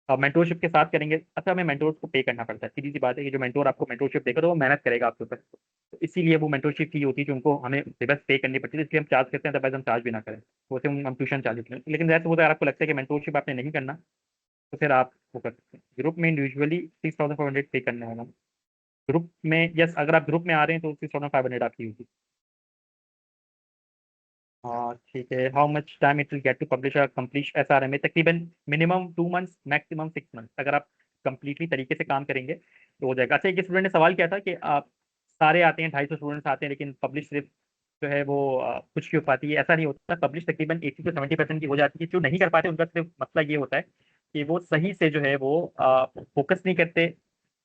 Mentorship के साथ करेंगे। अच्छा, हमें मेंटोर्स को पे करना पड़ता है, सीधी सी बात है कि जो मेंटोर आपको मेंटोरशिप देगा तो वो मेहनत करेगा आपके ऊपर। तो इसीलिए वो मेंटोरशिप की होती है जो उनको हमें बस पे करनी पड़ती है, इसलिए हम चार्ज करते हैं, अदरवाइज हम चार्ज भी ना करें। वैसे हम ट्यूशन चार्ज करते हैं, लेकिन जैसे वो अगर आपको लगता है कि मेंटोरशिप आपने नहीं करना तो फिर आप वो कर सकते हैं। ग्रुप में इंडिविजुअली 6,400 पे करना होगा। ग्रुप में, यस, अगर आप ग्रुप में आ रहे हैं तो 6,500 आपकी होगी। हाँ ठीक है। How much time it will get to publish a complete SRMA? तकरीबन मिनिमम 2 मंथ्स, मैक्सिमम 6 मंथ्स। अगर आप कंप्लीटली तरीके से काम करेंगे तो हो जाएगा। अच्छा, एक स्टूडेंट ने सवाल किया था कि आप सारे आते हैं, 250 स्टूडेंट्स आते हैं, लेकिन पब्लिश सिर्फ जो है वो कुछ की हो पाती है। ऐसा नहीं होता, पब्लिश तकरीबन 80 से 70% की हो जाती है। जो नहीं कर पाते उनका सिर्फ मसला ये होता है कि वो सही से जो है वो फोकस नहीं करते,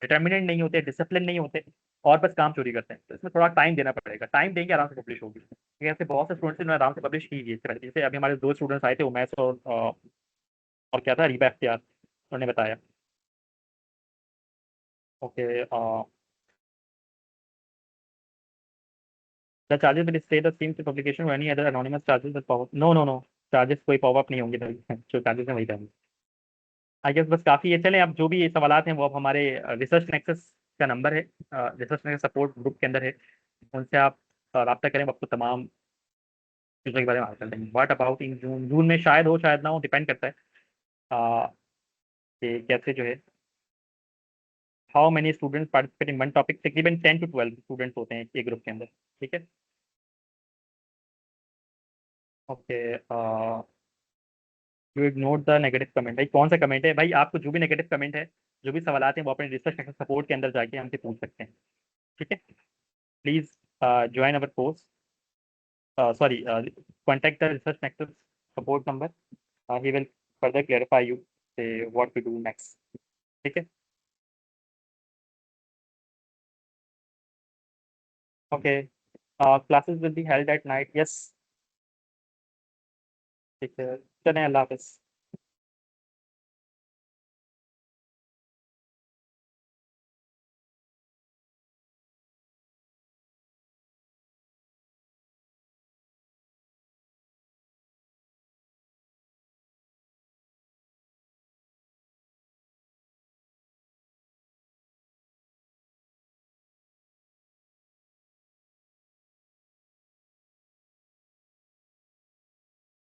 डिटर्मिनेंट नहीं होते, डिसिप्लिन नहीं होते, और बस काम चोरी करते हैं। तो इसमें थोड़ा टाइम देना पड़ेगा, टाइम देंगे आराम से पब्लिश होगी। ठीक है, ऐसे बहुत से स्टूडेंट्स ने आराम से पब्लिश की है इससे पहले। जैसे अभी हमारे 2 स्टूडेंट्स आए थे, उमैस और क्या था, रीबा अख्तियार, उन्होंने बताया। Okay, the charges will stay the same to publication और any other anonymous charges with power? No no no, charges कोई पावर अप नहीं होंगे भाई। जो चार्जेस हैं वही रहेंगे। आई गेस बस काफ़ी है। चलें, अब जो भी सवालात हैं वो अब हमारे रिसर्च नेक्सस का नंबर है, रिसर्च नेक्सस सपोर्ट ग्रुप के अंदर है, उनसे आप रब्ता करें, आपको तमाम चीज़ों के बारे में बात कर देंगे। व्हाट अबाउट इन जून? जून में शायद हो शायद ना हो, डिपेंड करता है अ, कि कैसे जो है। How many students participate in one topic? तकरीबन 10 to 12 स्टूडेंट्स होते हैं एक ग्रुप के अंदर। ठीक है, okay. You ignore the negative comment? भाई कौन सा कमेंट है भाई? आपको जो भी नेगेटिव कमेंट है, जो भी सवाल हैं, वो अपने रिसर्च नेक्सस सपोर्ट के अंदर जाके हमसे पूछ सकते हैं। ठीक है, please join our course, sorry, contact the research nexus support number. He will further clarify you what to do next. ठीक है, okay. Classes will be held at night. Yes, ठीक है, चलें, अल्लाह हाफिज़।